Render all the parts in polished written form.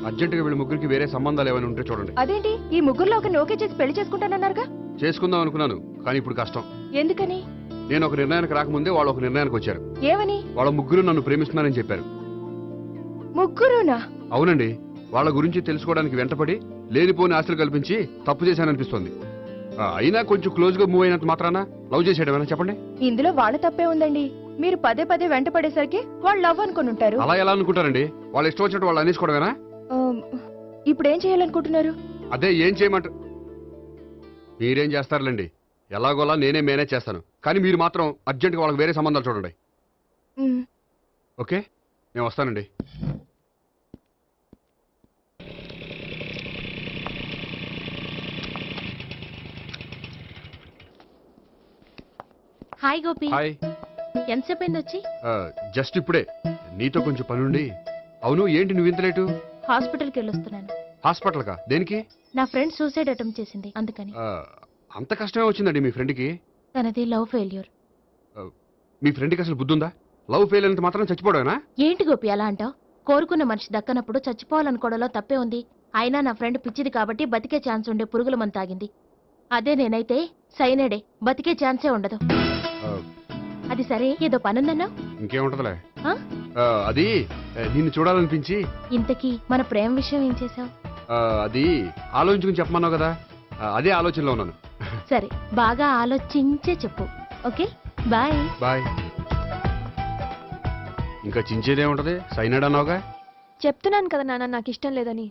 అర్జెంటుగా వీళ్ళ ముగ్గురికి వేరే సంబంధాలు ఏమైనా ఉంటే చూడండి. అదేంటి ఈ ముగ్గురులో ఒక నోకే చేసి పెళ్లి చేసుకుంటానన్నారుగా? చేసుకుందాం అనుకున్నాను, కానీ ఇప్పుడు కష్టం. ఎందుకని? నేను ఒక నిర్ణయానికి రాకముందే వాళ్ళు ఒక నిర్ణయానికి వచ్చారు. ఏమని? వాళ్ళ ముగ్గురు నన్ను ప్రేమిస్తున్నారని చెప్పారు. ముగ్గురునా? అవునండి. వాళ్ళ గురించి తెలుసుకోవడానికి వెంటపడి లేనిపోని ఆశలు కల్పించి తప్పు చేశాననిపిస్తోంది. అయినా కొంచెం క్లోజ్ గా మూవ్ అయినంత మాత్రాన లవ్ చేసేయడమేనా చెప్పండి? ఇందులో వాళ్ళ తప్పే ఉందండి. మీరు పదే పదే వెంట పడేసరికి వాళ్ళు లవ్ అనుకుని ఉంటారు. అలా ఎలా అనుకుంటారండి? వాళ్ళు ఇష్టం వచ్చినట్టు వాళ్ళు అనేసుకోవడమేనా? ఇప్పుడు ఏం చేయాలనుకుంటున్నారు? అదే ఏం చేయమంటారు? మీరేం చేస్తారులేండి, ఎలాగోలా నేనే మేనేజ్ చేస్తాను. కానీ మీరు మాత్రం అర్జెంట్గా వాళ్ళకి వేరే సంబంధాలు చూడండి. ఓకే, నేను వస్తానండి. హాయ్ గోపి. హాయ్. ఎంతసేపు అయింది వచ్చి? జస్ట్ ఇప్పుడే. నీతో కొంచెం పనుండి. అవును, ఏంటి నువ్వు ఇంత లేటు? హాస్పిటల్కి వెళ్ళొస్తున్నాను. హాస్పిటల్ కా? దేనికి? నా ఫ్రెండ్ సూసైడ్ అటెంప్ట్ చేసింది, అందుకని. అంత కష్టమే వచ్చిందండి మీ ఫ్రెండ్కి? తనది లవ్ ఫెయిల్యూర్. మీ ఫ్రెండ్కి అసలు బుద్ధుందా? లవ్ ఫెయిల్ అయినంత మాత్రం చచ్చిపోవడమేనా? ఏంటి గోపి అలా అంటావు? కోరుకున్న మనిషి దక్కనప్పుడు చచ్చిపోవాలనుకోవడంలో తప్పే ఉంది. అయినా నా ఫ్రెండ్ పిచ్చిది కాబట్టి బతికే ఛాన్స్ ఉండే పురుగుల మందు తాగింది. అదే నేనైతే సైనడే, బతికే ఛాన్సే ఉండదు. అది సరే, ఏదో పనుందన్నా? ఇంకేముంటదిలే. అది నిన్ను చూడాలనిపించి. ఇంతకీ మన ప్రేమ విషయం ఏం చేసావు? అది ఆలోచించుకుని చెప్పమన్నావు కదా, అదే ఆలోచనలో ఉన్నాను. సరే, బాగా ఆలోచించే చెప్పు. Okay, bye. బాయ్. ఇంకా చించేదేముంటది? సైనడ్ అన్నావుగా. చెప్తున్నాను కదా నాన్న, నాకు ఇష్టం లేదని.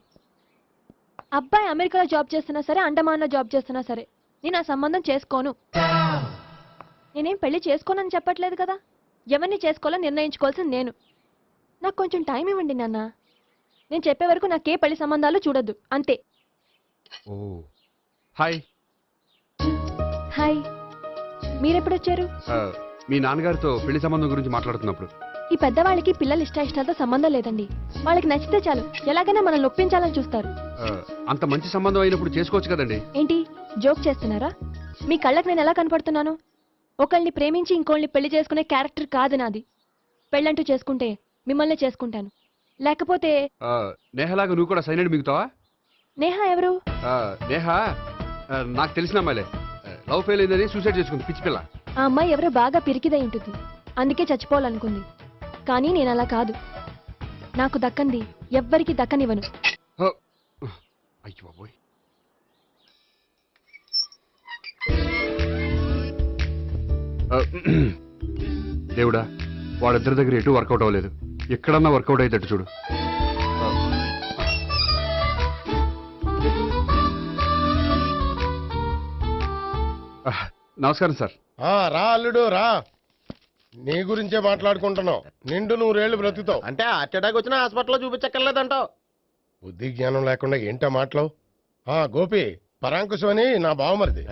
అబ్బాయి అమెరికాలో జాబ్ చేస్తున్నా సరే, అండమాన్లో జాబ్ చేస్తున్నా సరే, నేను ఆ సంబంధం చేసుకోను. నేనేం పెళ్లి చేసుకోనని చెప్పట్లేదు కదా. ఎవరిని చేసుకోవాలో నిర్ణయించుకోవాల్సింది నేను. నాకు కొంచెం టైం ఇవ్వండి నాన్న. నేను చెప్పే వరకు నాకే పెళ్లి సంబంధాలు చూడొద్దు, అంతే. ఓ హాయ్. హాయ్. మీరెప్పుడొచ్చారు? మీ నాన్నగారితో పెళ్లి సంబంధం గురించి మాట్లాడుతున్నప్పుడు. ఈ పెద్దవాళ్ళకి పిల్లల ఇష్టాలతో సంబంధం లేదండి. వాళ్ళకి నచ్చితే చాలు, ఎలాగైనా మనల్ని ఒప్పించాలని చూస్తారు. అంత మంచి సంబంధం అయినప్పుడు చేసుకోవచ్చు కదండి. ఏంటి జోక్ చేస్తున్నారా? మీ కళ్ళకి నేను ఎలా కనపడుతున్నాను? ఒకళ్ళని ప్రేమించి ఇంకోళ్ళని పెళ్లి చేసుకునే క్యారెక్టర్ కాదు నాది. పెళ్ళంటూ చేసుకుంటే మిమ్మల్ని చేసుకుంటాను, లేకపోతే. నేహలాగా నువ్వు కూడా సైనడ్ మిగుతావా? నేహ ఎవరు? నేహ నాకు తెలిసిన అమ్మాయిలే. లవ్ ఫెయిల్ అయిందని సూసైడ్ చేసుకుంది, పిచ్చి పిల్ల. ఆ అమ్మాయి ఎవరో బాగా పిరికిదై ఉంటుంది, అందుకే చచ్చిపోవాలనుకుంది. కానీ నేను అలా కాదు. నాకు దక్కంది ఎవ్వరికి దక్కనివ్వను. అయ్యో బాబోయ్. దేవుడా, వాళ్ళిద్దరి దగ్గర ఎటు వర్కౌట్ అవ్వలేదు. ఎక్కడన్నా వర్కౌట్ అయ్యేటట్టు చూడు. నమస్కారం సార్. రా అల్లుడు రా. నీ గురించే మాట్లాడుకుంటున్నావు. నిండు 100 ఏళ్ళు బ్రతుకుతావు అంటే హార్ట్ అటాక్ వచ్చినా హాస్పిటల్లో చూపించక్కర్లేదంటావు. బుద్ధి జ్ఞానం లేకుండా ఏంటో మాటలు. గోపి, పరాంకుశం అని నా బావమరిది.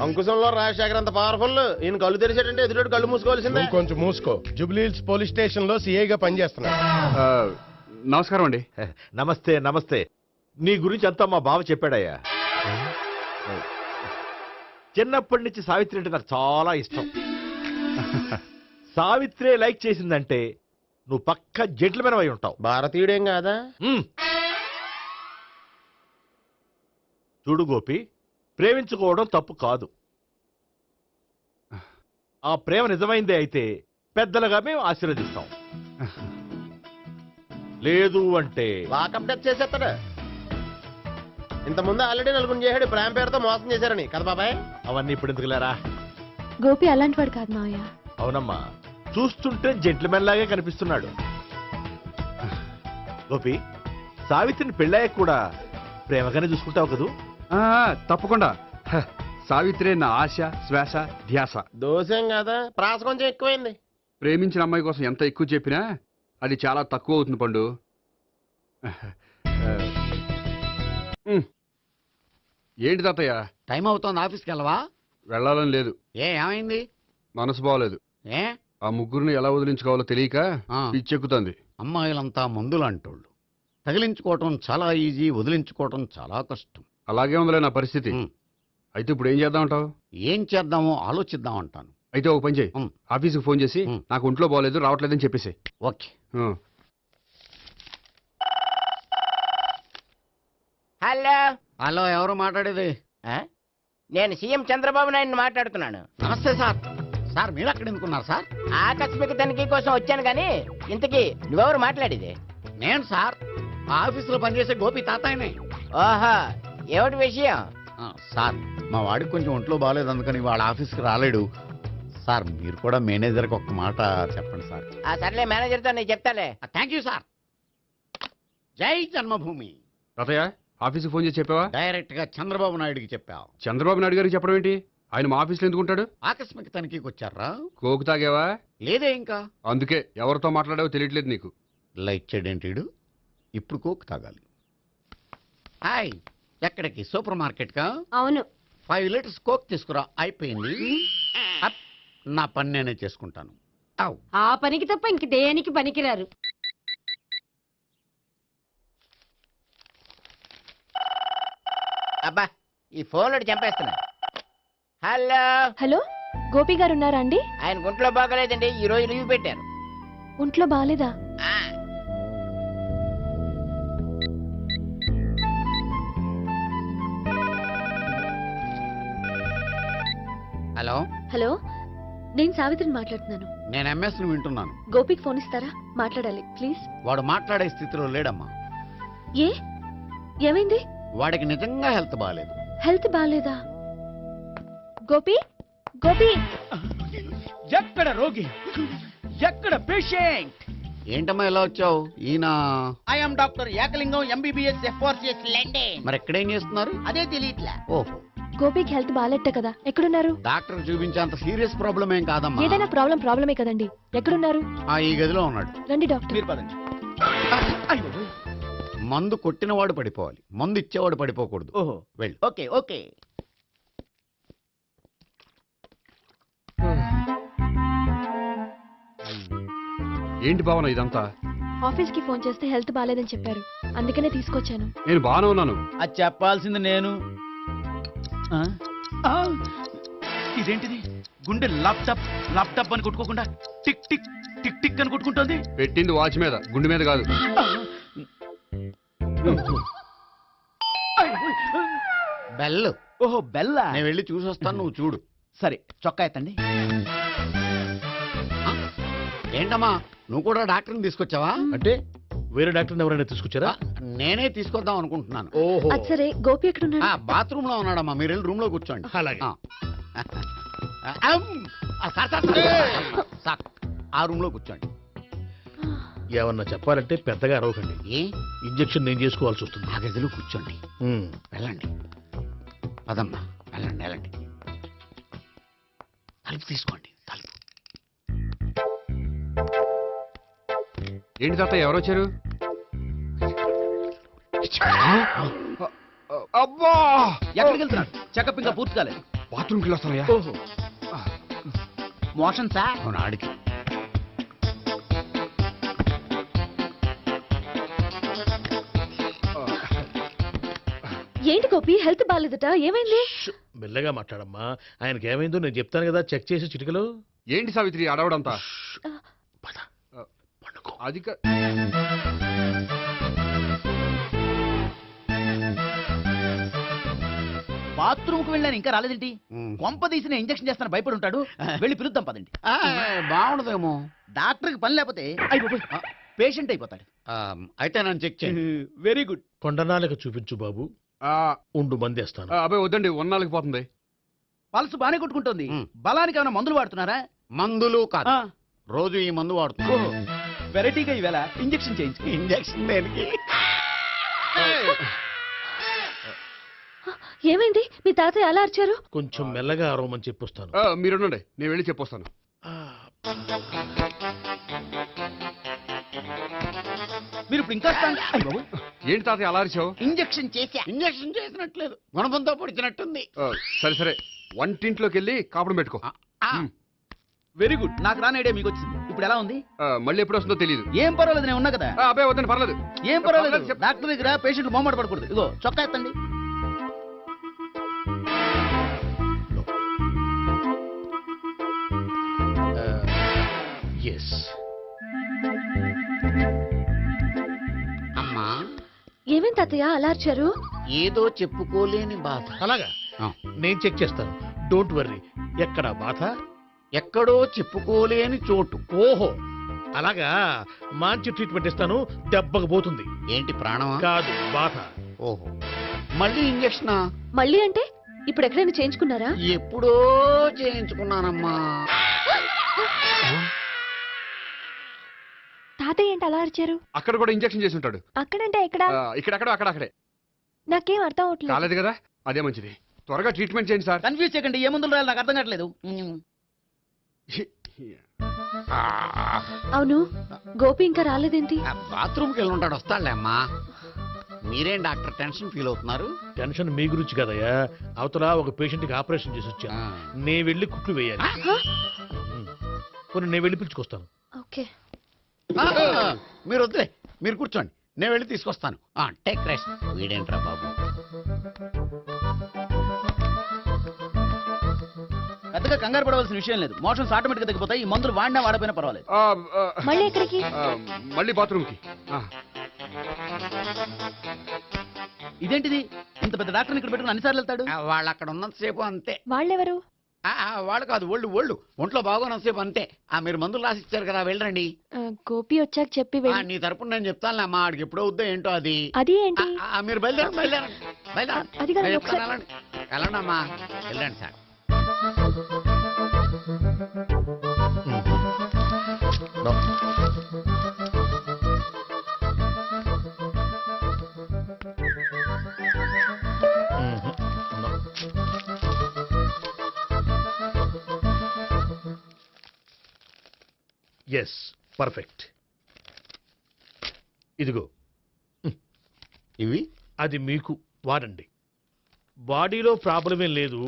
అంకుశంలో రాజశేఖర్ అంత పవర్ఫుల్. ఈయన కళ్ళు తెరిచాడంటే ఎదురు కళ్ళు మూసుకోవాల్సిందే. కొంచెం మూసుకో. జూబ్లీహిల్స్ పోలీస్ స్టేషన్ లో సిఐగా పనిచేస్తున్నా. నమస్కారం అండి. నమస్తే నమస్తే. నీ గురించి అంతా మా బావ చెప్పాడయ్యా. చిన్నప్పటి నుంచి సావిత్రి అంటే నాకు చాలా ఇష్టం. సావిత్రే లైక్ చేసిందంటే నువ్వు పక్క జెంట్లమెన్ అయి ఉంటావు. భారతీయుడేం కాదా? చూడు గోపి, ప్రేమించుకోవడం తప్పు కాదు. ఆ ప్రేమ నిజమైందే అయితే పెద్దలుగా మేము ఆశీర్వదిస్తాం. లేదు అంటే వాకప్ డెత్ చేసేస్తాడు. ఇంతకుముందు ఆల్రెడీ నలుగురు చేశాడు ప్రేమ పేరుతో మోసం చేశారని కదా బాబాయ్. అవన్నీ ఇప్పుడు ఎందుకు లేరా? గోపి అలాంటి వాడు కాదు మావయ్య. అవునమ్మా, చూస్తుంటే జెంట్లమెన్ లాగే కనిపిస్తున్నాడు. గోపి, సావిత్రిని పెళ్ళాక కూడా ప్రేమగానే చూసుకుంటావు కదూ? తప్పకుండా. సావిత్రే నా ఆశ, శ్వాస, ధ్యాస. దోషం కదా, ప్రాస కొంచెం ఎక్కువైంది. ప్రేమించిన అమ్మాయి కోసం ఎంత ఎక్కువ చెప్పినా అది చాలా తక్కువ అవుతుంది పండు. ఏంటి తాతయ్య? టైం అవుతోంది, ఆఫీస్కి వెళ్ళవా? వెళ్ళాలని లేదు. ఏమైంది? మనసు బాగోలేదు. ఏ? ఆ ముగ్గురిని ఎలా వదిలించుకోవాలో తెలియక పిచ్చెక్కుతుంది. అమ్మాయిలంతా మందులాంటోళ్ళు. తగిలించుకోవటం చాలా ఈజీ, వదిలించుకోవటం చాలా కష్టం. అలాగే ఉందిలే నా పరిస్థితి. అయితే ఇప్పుడు ఏం చేద్దామంటావు? ఏం చేద్దామో ఆలోచిద్దామంటాను. అయితే ఒక పని చేయి, ఆఫీస్కి ఫోన్ చేసి నాకు ఒంట్లో బాగోలేదు రావట్లేదని చెప్పేసి. ఓకే. హలో. హలో, ఎవరు మాట్లాడేది? నేను సీఎం చంద్రబాబు నాయుడు మాట్లాడుతున్నాను. నమస్తే సార్. సార్ మీరు అక్కడ ఎందుకున్నారు సార్? ఆకస్మిక తనిఖీ కోసం వచ్చాను గాని ఇంతకీ నువ్వెవరు మాట్లాడేది? నేను సార్ ఆఫీసులో పనిచేసే గోపి తాతాయనే. ఓహో, ఏమిటి విషయం? సార్ మా వాడికి కొంచెం ఒంట్లో బాగాలేదు, అందుకని వాళ్ళ ఆఫీస్కి రాలేడు. సార్ మీరు కూడా మేనేజర్కి ఒక్క మాట చెప్పండి సార్. సర్లే, మేనేజర్తో నేను చెప్తాలే. Thank you sir. జై జన్మభూమి. తాతయ్య ఆఫీస్కి ఫోన్ చేసి చెప్పావా? డైరెక్ట్ గా చంద్రబాబు నాయుడుకి చెప్పావు. చంద్రబాబు నాయుడు గారికి చెప్పడం ఏంటి? ఆయన మా ఆఫీస్లో ఎందుకుంటాడు? ఆకస్మిక తనిఖీకి వచ్చారా? కోకు తాగావా? లేదే ఇంకా. అందుకే ఎవరితో మాట్లాడావో తెలియట్లేదు నీకు. లైట్ చేయడేంటిడు? ఇప్పుడు కోక్ తాగాలి. హాయ్, ఎక్కడికి? సూపర్ మార్కెట్ కా? అవును. 5 లీటర్స్ కోక్ తీసుకురా. అయిపోయింది. అప్, నా పని నేనే చేసుకుంటాను. ఔ. ఆ పనికి తప్ప ఇంక దేనికి పనికిరారు. అబ్బా, ఈ ఫోన్లో చంపేస్తున్నా. హలో. హలో, గోపి గారు ఉన్నారా అండి? ఆయన గుంట్లో బాగలేదండి, ఈ రోజు లీవ్ పెట్టారు. ఒంట్లో బాగాలేదా? హలో. హలో, నేను సావిత్రిని మాట్లాడుతున్నాను. నేను ఎంఎస్ని వింటున్నాను. గోపికి ఫోన్ ఇస్తారా? మాట్లాడాలి ప్లీజ్. వాడు మాట్లాడే స్థితిలో లేడమ్మా. ఏ, ఏమైంది? వాడికి నిజంగా హెల్త్ బాగాలేదు. హెల్త్ బాగాలేదా? గోపి, గోపి. ఎక్కడ రోగి, ఎక్కడ పేషెంట్? ఏంటమ్మా ఇలా వచ్చావు? ఈయన I'm doctor Ekalingam, MBBS, FRCS London. మరి ఎక్కడేం చేస్తున్నారు? అదే తెలియట్లా. ఓహో, గోపికి హెల్త్ బాగాలెట్ట కదా, ఎక్కడున్నారు? డాక్టర్ చూపించేంత సీరియస్ ప్రాబ్లం ఏం కాదమ్మా. ఏదైనా ప్రాబ్లమే కదండి. ఎక్కడున్నారు? ఈ గదిలో ఉన్నాడు. రండి డాక్టర్. మీరు పదండి. మందు కొట్టినవాడు పడిపోవాలి, మందు ఇచ్చేవాడు పడిపోకూడదు. ఓహో, వెళ్ళు. Okay okay. ఏంటి భావన ఇదంతా? ఆఫీస్ కి ఫోన్ చేస్తే హెల్త్ బాగాలేదని చెప్పారు, అందుకనే తీసుకొచ్చాను. నేను బాగానే ఉన్నాను. అది చెప్పాల్సింది నేను. ఇదేంటిది? గుండె ల్యాప్టాప్ ల్యాప్టాప్ అని కొట్టుకోకుండా టిక్ టిక్ టిక్ టిక్ అని కొట్టుకుంటుంది. పెట్టింది వాచ్ మీద, గుండె మీద కాదు. బెల్. ఓహో, బెల్లా. నేను వెళ్ళి చూసొస్తాను, నువ్వు చూడు. సరే, చొక్కా ఎత్తండి. ఏంటమ్మా, నువ్వు కూడా డాక్టర్ని తీసుకొచ్చావా? అంటే వేరే డాక్టర్ ఎవరైనా తీసుకొచ్చారా? నేనే తీసుకొద్దాం అనుకుంటున్నాను. ఓహో, అది సరే, గోపి ఎక్కడున్నాడు? బాత్రూమ్ లో ఉన్నాడమ్మా, మీరు వెళ్ళి రూమ్ లో కూర్చోండి. అలాగే. సార్, ఆ రూమ్ లో కూర్చోండి. ఏమన్నా చెప్పాలంటే పెద్దగా అరవకండి. ఏ ఇంజెక్షన్ నేను చేసుకోవాల్సి వస్తుంది. ఆ గదిలో కూర్చోండి. వెళ్ళండి, పదమ్మా, వెళ్ళండి వెళ్ళండి. తలుపు తీసుకోండి, తలుపు. ఏంటి తాత, ఎవరు వచ్చారు? అబ్బా, ఎక్కడికి వెళ్తున్నాడు? చెకప్ ఇంకా పూర్తి కాలేదు. బాత్రూమ్కి వెళ్ళొస్తానయ్యా. ఓహో, మోషన్ సార్. అవును, ఆడికి. ఏంటి గోపి, హెల్త్ బాగాలేదట, ఏమైంది? మెల్లగా మాట్లాడమ్మా. ఆయనకి ఏమైందో నేను చెప్తాను కదా, చెక్ చేసి చిటికలో. ఏంటి సావిత్రి అడవడంతా? పద, పండుకో. అది బాత్రూమ్ కు వెళ్ళాను, ఇంకా రాలేదేంటి? కొంప తీసిన ఇంజక్షన్ చేస్తాను భయపడి ఉంటాడు. వెళ్ళి పిలుద్దాం పదండి. బాగుండదేమో. డాక్టర్ కి పని లేకపోతే పేషెంట్ అయిపోతాడు. అయితే నన్ను చెక్ చేయండి. Very good. కొండనాలకు చూపించు బాబు. ఉండు, మందేస్తాను. అబ్బాయి వద్దండి, ఉన్నాళ్ళకి పోతుంది. పల్స్ బానే కొట్టుకుంటుంది. బలానికి ఏమైనా మందులు వాడుతున్నారా? మందులు కాదు, రోజు ఈ మందు వాడుతున్నా. వెరైటీగా ఈవేళ ఇంజక్షన్ చేయించు. ఇంజక్షన్ దేనికి? ఏమైంది? మీ తాతయ్య అలా అరిచారు? కొంచెం మెల్లగా అరవమని చెప్పొస్తాను. మీరుండండి, నేను వెళ్ళి చెప్పొస్తాను. మీరు ఇప్పుడు ఇంకా ఏంటి తాతయ్య అలా అరిచావు? ఇంజక్షన్ చేశా. ఇంజక్షన్ చేసినట్లేదు, గుణపంతో పొడిచినట్టుంది. సరే సరే, వంటింట్లోకి వెళ్ళి కాపురం పెట్టుకో. Very good. నాకు రాని ఐడియా మీకు వచ్చింది. ఇప్పుడు ఎలా ఉంది? మళ్ళీ ఎప్పుడు వస్తుందో తెలియదు. ఏం పర్వాలేదు, నేను ఉన్నా కదా. అబ్బాయి వద్దండి, పర్లేదు. ఏం పర్వాలేదు. డాక్టర్ దగ్గర పేషెంట్లు మొహమాట పడకూడదు. ఇగో చొక్కా ఎత్తండి. అమ్మా, ఏమేం తాతయ్య అలా అరిచారు? ఏదో చెప్పుకోలేని బాధ. అలాగా ఆ. నేను చెక్ చేస్తాను, డోంట్ వర్రీ. ఎక్కడ బాధ? ఎక్కడో చెప్పుకోలేని చోటు. ఓహో అలాగా, మంచి ట్రీట్మెంట్ ఇస్తాను, దెబ్బకు పోతుంది. ఏంటి ప్రాణమా? కాదు, బాధ. ఓహో, మళ్ళీ ఇంజక్షనా? మళ్ళీ అంటే ఇప్పుడు ఎక్కడైనా చేయించుకున్నారా? ఎప్పుడో చేయించుకున్నానమ్మా. తాతయ్య ఏంటి అలా అరిచారు? అక్కడ కూడా ఇంజెక్షన్ చేసి ఉంటాడు. అక్కడంటే ఎక్కడ? ఇక్కడక్కడ అక్కడే నాకేం అర్థం అవట్లేదు. కాలేదు కదా, అదే మంచిది. త్వరగా ట్రీట్మెంట్ చేయండి సార్. కన్ఫ్యూజ్ చేయకండి, ఏ మందులు రాయాలి నాకు అర్థం కావట్లేదు. అవును, గోపి ఇంకా రాలేదేంటి? బాత్రూమ్కి వెళ్ళి ఉంటాడు, వస్తాడులే అమ్మా. మీరేం డాక్టర్ టెన్షన్ ఫీల్ అవుతున్నారు? టెన్షన్ మీ గురించి కదయ్యా, అవతల ఒక పేషెంట్ కి ఆపరేషన్ చేసి వచ్చా, నే వెళ్ళి కుట్లు వేయాలి. కొన్ని నేను వెళ్ళి పిలుచుకొస్తాను. ఓకే. మీరు వద్దులే, మీరు కూర్చోండి, నేను వెళ్ళి తీసుకొస్తాను. Take rest. వీడేంట్రా బాబు, పెద్దగా కంగారు పడవలసిన విషయం లేదు. మోషన్స్ ఆటోమేటిక్ గా తగ్గిపోతాయి. ఈ మందులు వాడినా వాడపోయినా పర్వాలేదు. మళ్ళీ ఎక్కడికి? మళ్ళీ బాత్రూమ్కి. ఇదేంటిది, ఇంత పెద్ద డాక్టర్ ఇక్కడ పెట్టుకుని అన్నిసార్లు వెళ్తాడు? వాళ్ళు అక్కడ ఉన్నంతసేపు అంతే. వాళ్ళెవరు? వాళ్ళు కాదు, ఒళ్ళు ఒంట్లో బాగోనంతసేపు అంతే. మీరు మందులు రాసి ఇచ్చారు కదా, వెళ్ళండి. గోపి వచ్చాక చెప్పి వెళ్ళి. నీ తరపున నేను చెప్తానులే అమ్మా, ఆడికి ఎప్పుడో వద్దో ఏంటో అది. అది ఏంటి? మీరు బయలుదేరండి. అది కాదు, ఒకసారి వెళ్ళండి అమ్మా, వెళ్ళండి సార్. No. Yes, perfect. ఇదిగో ఇవి అది మీకు వాడండి. బాడీలో ప్రాబ్లం ఏం లేదు,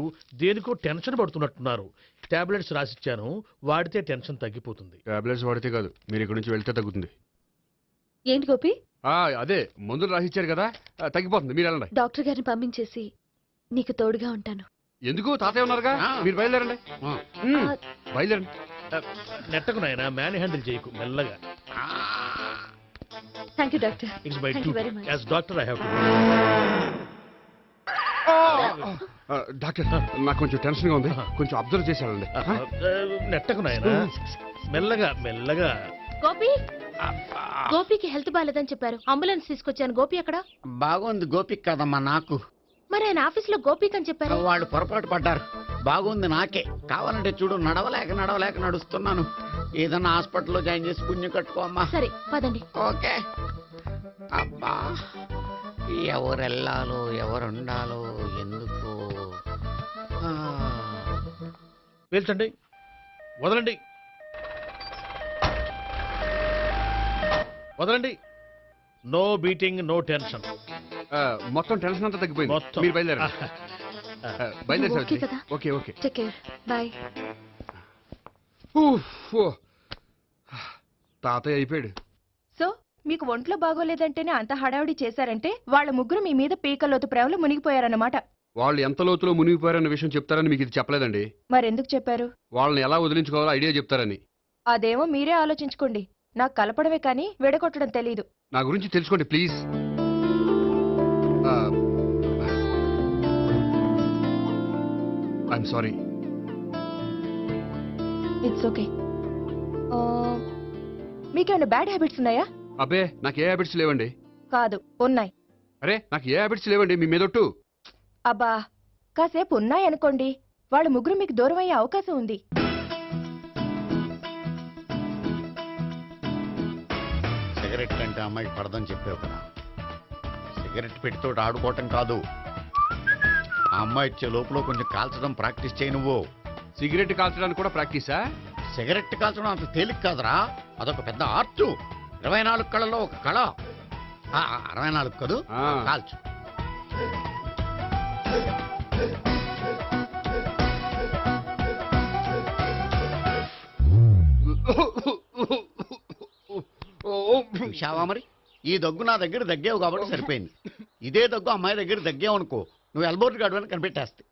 దేనికో టెన్షన్ పడుతున్నట్టున్నారు. టాబ్లెట్స్ రాసిచ్చాను, వాడితే టెన్షన్ తగ్గిపోతుంది. టాబ్లెట్స్ వాడితే కాదు, మీరు ఇక్కడ నుంచి వెళ్తే తగ్గుతుంది. ఏంటి గోపి? అదే మందులు రాసిచ్చారు కదా, తగ్గిపోతుంది. మీరు వెళ్ళండి. డాక్టర్ గారిని పంపించేసి నీకు తోడుగా ఉంటాను. ఎందుకు, తాతయ్య ఉన్నారుగా, మీరు బయలుదేరండి. బయలుదేరండి. నెట్టకు నాయన, మ్యాన్ హ్యాండిల్ చేయకు, మెల్లగా. Thank you doctor. It's my Thank you very much. As doctor I have to. Doctor, నాకు కొంచెం టెన్షన్ గా ఉంది, కొంచెం అబ్జర్వ్ చేశానండి. నెట్టకు నాయన, మెల్లగా మెల్లగా. గోపి, గోపికి హెల్త్ బాగాలేదని చెప్పారు, అంబులెన్స్ తీసుకొచ్చాను. గోపి ఎక్కడ? బాగుంది గోపిక్ కదమ్మా, నాకు. మరి ఆయన ఆఫీస్ లో గోపిక్ అని చెప్పారు. వాళ్ళు పొరపాటు పడ్డారు. బాగుంది నాకే. కావాలంటే చూడు, నడవలేక నడుస్తున్నాను. ఏదన్నా హాస్పిటల్లో జాయిన్ చేసి పుణ్యం కట్టుకో అమ్మా. సరే పదండి. ఓకే. అబ్బా, ఎవరెళ్ళాలో ఎవరుండాలో ఎందుకు. పేల్చండి, వదలండి, వదలండి. No beating, no tension. మొత్తం టెన్షన్ అంతా తగ్గిపోయింది. మొత్తం. మీరు బయలుదేరండి. బయలుదేరి ఓకే కదా? Okay okay. Take care, bye. తాతయ్య అయిపోయాడు. సో మీకు ఒంట్లో బాగోలేదంటేనే అంత హడావుడి చేశారంటే వాళ్ళ ముగ్గురు మీ మీద పీకల్లోతు ప్రేమలో మునిగిపోయారన్నమాట. వాళ్ళు ఎంత లోతులో మునిగిపోయారన్న విషయం చెప్తారని మీకు ఇది చెప్పలేదండి. మరెందుకు చెప్పారు? వాళ్ళని ఎలా వదిలించుకోవాలో ఐడియా చెప్తారని. అదేమో మీరే ఆలోచించుకోండి. నాకు కలపడమే కానీ విడగొట్టడం తెలీదు. నా గురించి తెలుసుకోండి please. I'm sorry. It's okay. మీకేమైనా బ్యాడ్ హ్యాబిట్స్ ఉన్నాయా? అబ్బే, నాకు ఏ హ్యాబిట్స్ లేవండి. కాదు, ఉన్నాయి. అరే, నాకు ఏ హ్యాబిట్స్ లేవండి, మీ మీదొట్టు. అబ్బా, కాసేపు ఉన్నాయనుకోండి, వాళ్ళ ముగ్గురు మీకు దూరం అయ్యే అవకాశం ఉంది. సిగరెట్ కంటే అమ్మాయికి పడదని చెప్పావు కదా. సిగరెట్ పెట్టితో ఆడుకోవటం కాదు, ఆ అమ్మాయి ఇచ్చే లోపల కొంచెం కాల్చడం ప్రాక్టీస్ చేయి నువ్వు. సిగరెట్ కాల్చడానికి కూడా ప్రాక్టీసా? సిగరెట్ కాల్చడం అంత తేలిక కాదురా, అదొక పెద్ద ఆర్ట్. 24 కళలో ఒక కళ. 64 కదూ, కాల్చు. చూశావా మరి, ఈ దగ్గు నా దగ్గర దగ్గేవు కాబట్టి సరిపోయింది. ఇదే దగ్గు అమ్మాయి దగ్గర దగ్గేవు అనుకో, నువ్వు ఎల్బోర్డ్ గాడు అని కనిపెట్టేస్తే.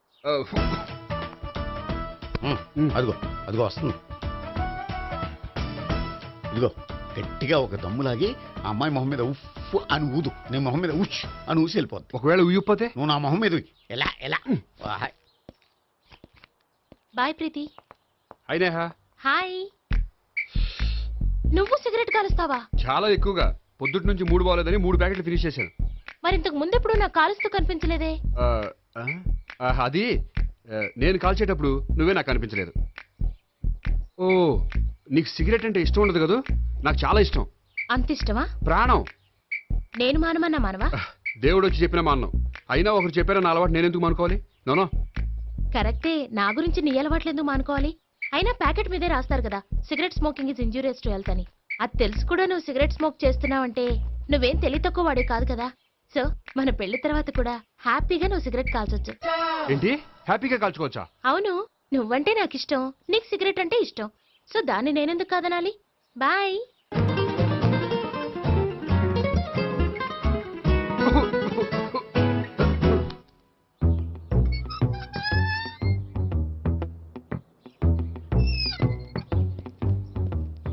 అదిగో అదిగో వస్తుంది. ఇదిగో గట్టిగా ఒక దమ్ములాగి ఆ అమ్మాయి మొహం మీద ఉఫ్ అని ఊదు, నీ మొహం మీద ఉచ్ అని ఊసి వెళ్ళిపోద్ది. ఒకవేళ ఉయ్యపోతే నువ్వు నా మొహం మీద ఉయ్. ఎలా ఎలా వాహ్. బాయ్ ప్రీతి. అయినా హాయ్. నువ్వు సిగరెట్ కాలుస్తావా? చాలా ఎక్కువగా. పొద్దుటి నుంచి 3 బాగోలేదని 3 ప్యాకెట్లు ఫినిష్ చేశాను. మరి ఇంతకు ముందెప్పుడు నాకు కాలుస్తూ కనిపించలేదే? ఆ, అది నేను కాల్చేటప్పుడు నువ్వే నాకు కనిపించలేదు. ఓ, నీకు సిగరెట్ అంటే ఇష్టం ఉండదు కదా? నాకు చాలా ఇష్టం. అంత ఇష్టమా? ప్రాణం. నేను మానమన్నా మానవా? దేవుడు వచ్చి చెప్పిన మానం. అయినా ఒకరు చెప్పారా నా అలవాటు నేనెందుకు మానుకోవాలి? నోనో. కరెక్టే, నా గురించి నీ అలవాట్లెందుకు మానుకోవాలి? అయినా ప్యాకెట్ మీదే రాస్తారు కదా, cigarette smoking is injurious to health అని. అది తెలుసు కూడా నువ్వు సిగరెట్ స్మోక్ చేస్తున్నావంటే నువ్వేం తెలివి తక్కువ వాడే కాదు కదా. సో మన పెళ్లి తర్వాత కూడా హ్యాపీగా నువ్వు సిగరెట్ కాల్చొచ్చు. ఏంటి? హ్యాపీగా కాల్చుకోవచ్చా? అవును, నువ్వంటే నాకు ఇష్టం, నీకు సిగరెట్ అంటే ఇష్టం. సో దాన్ని నేనెందుకు కాదనాలి? బాయ్.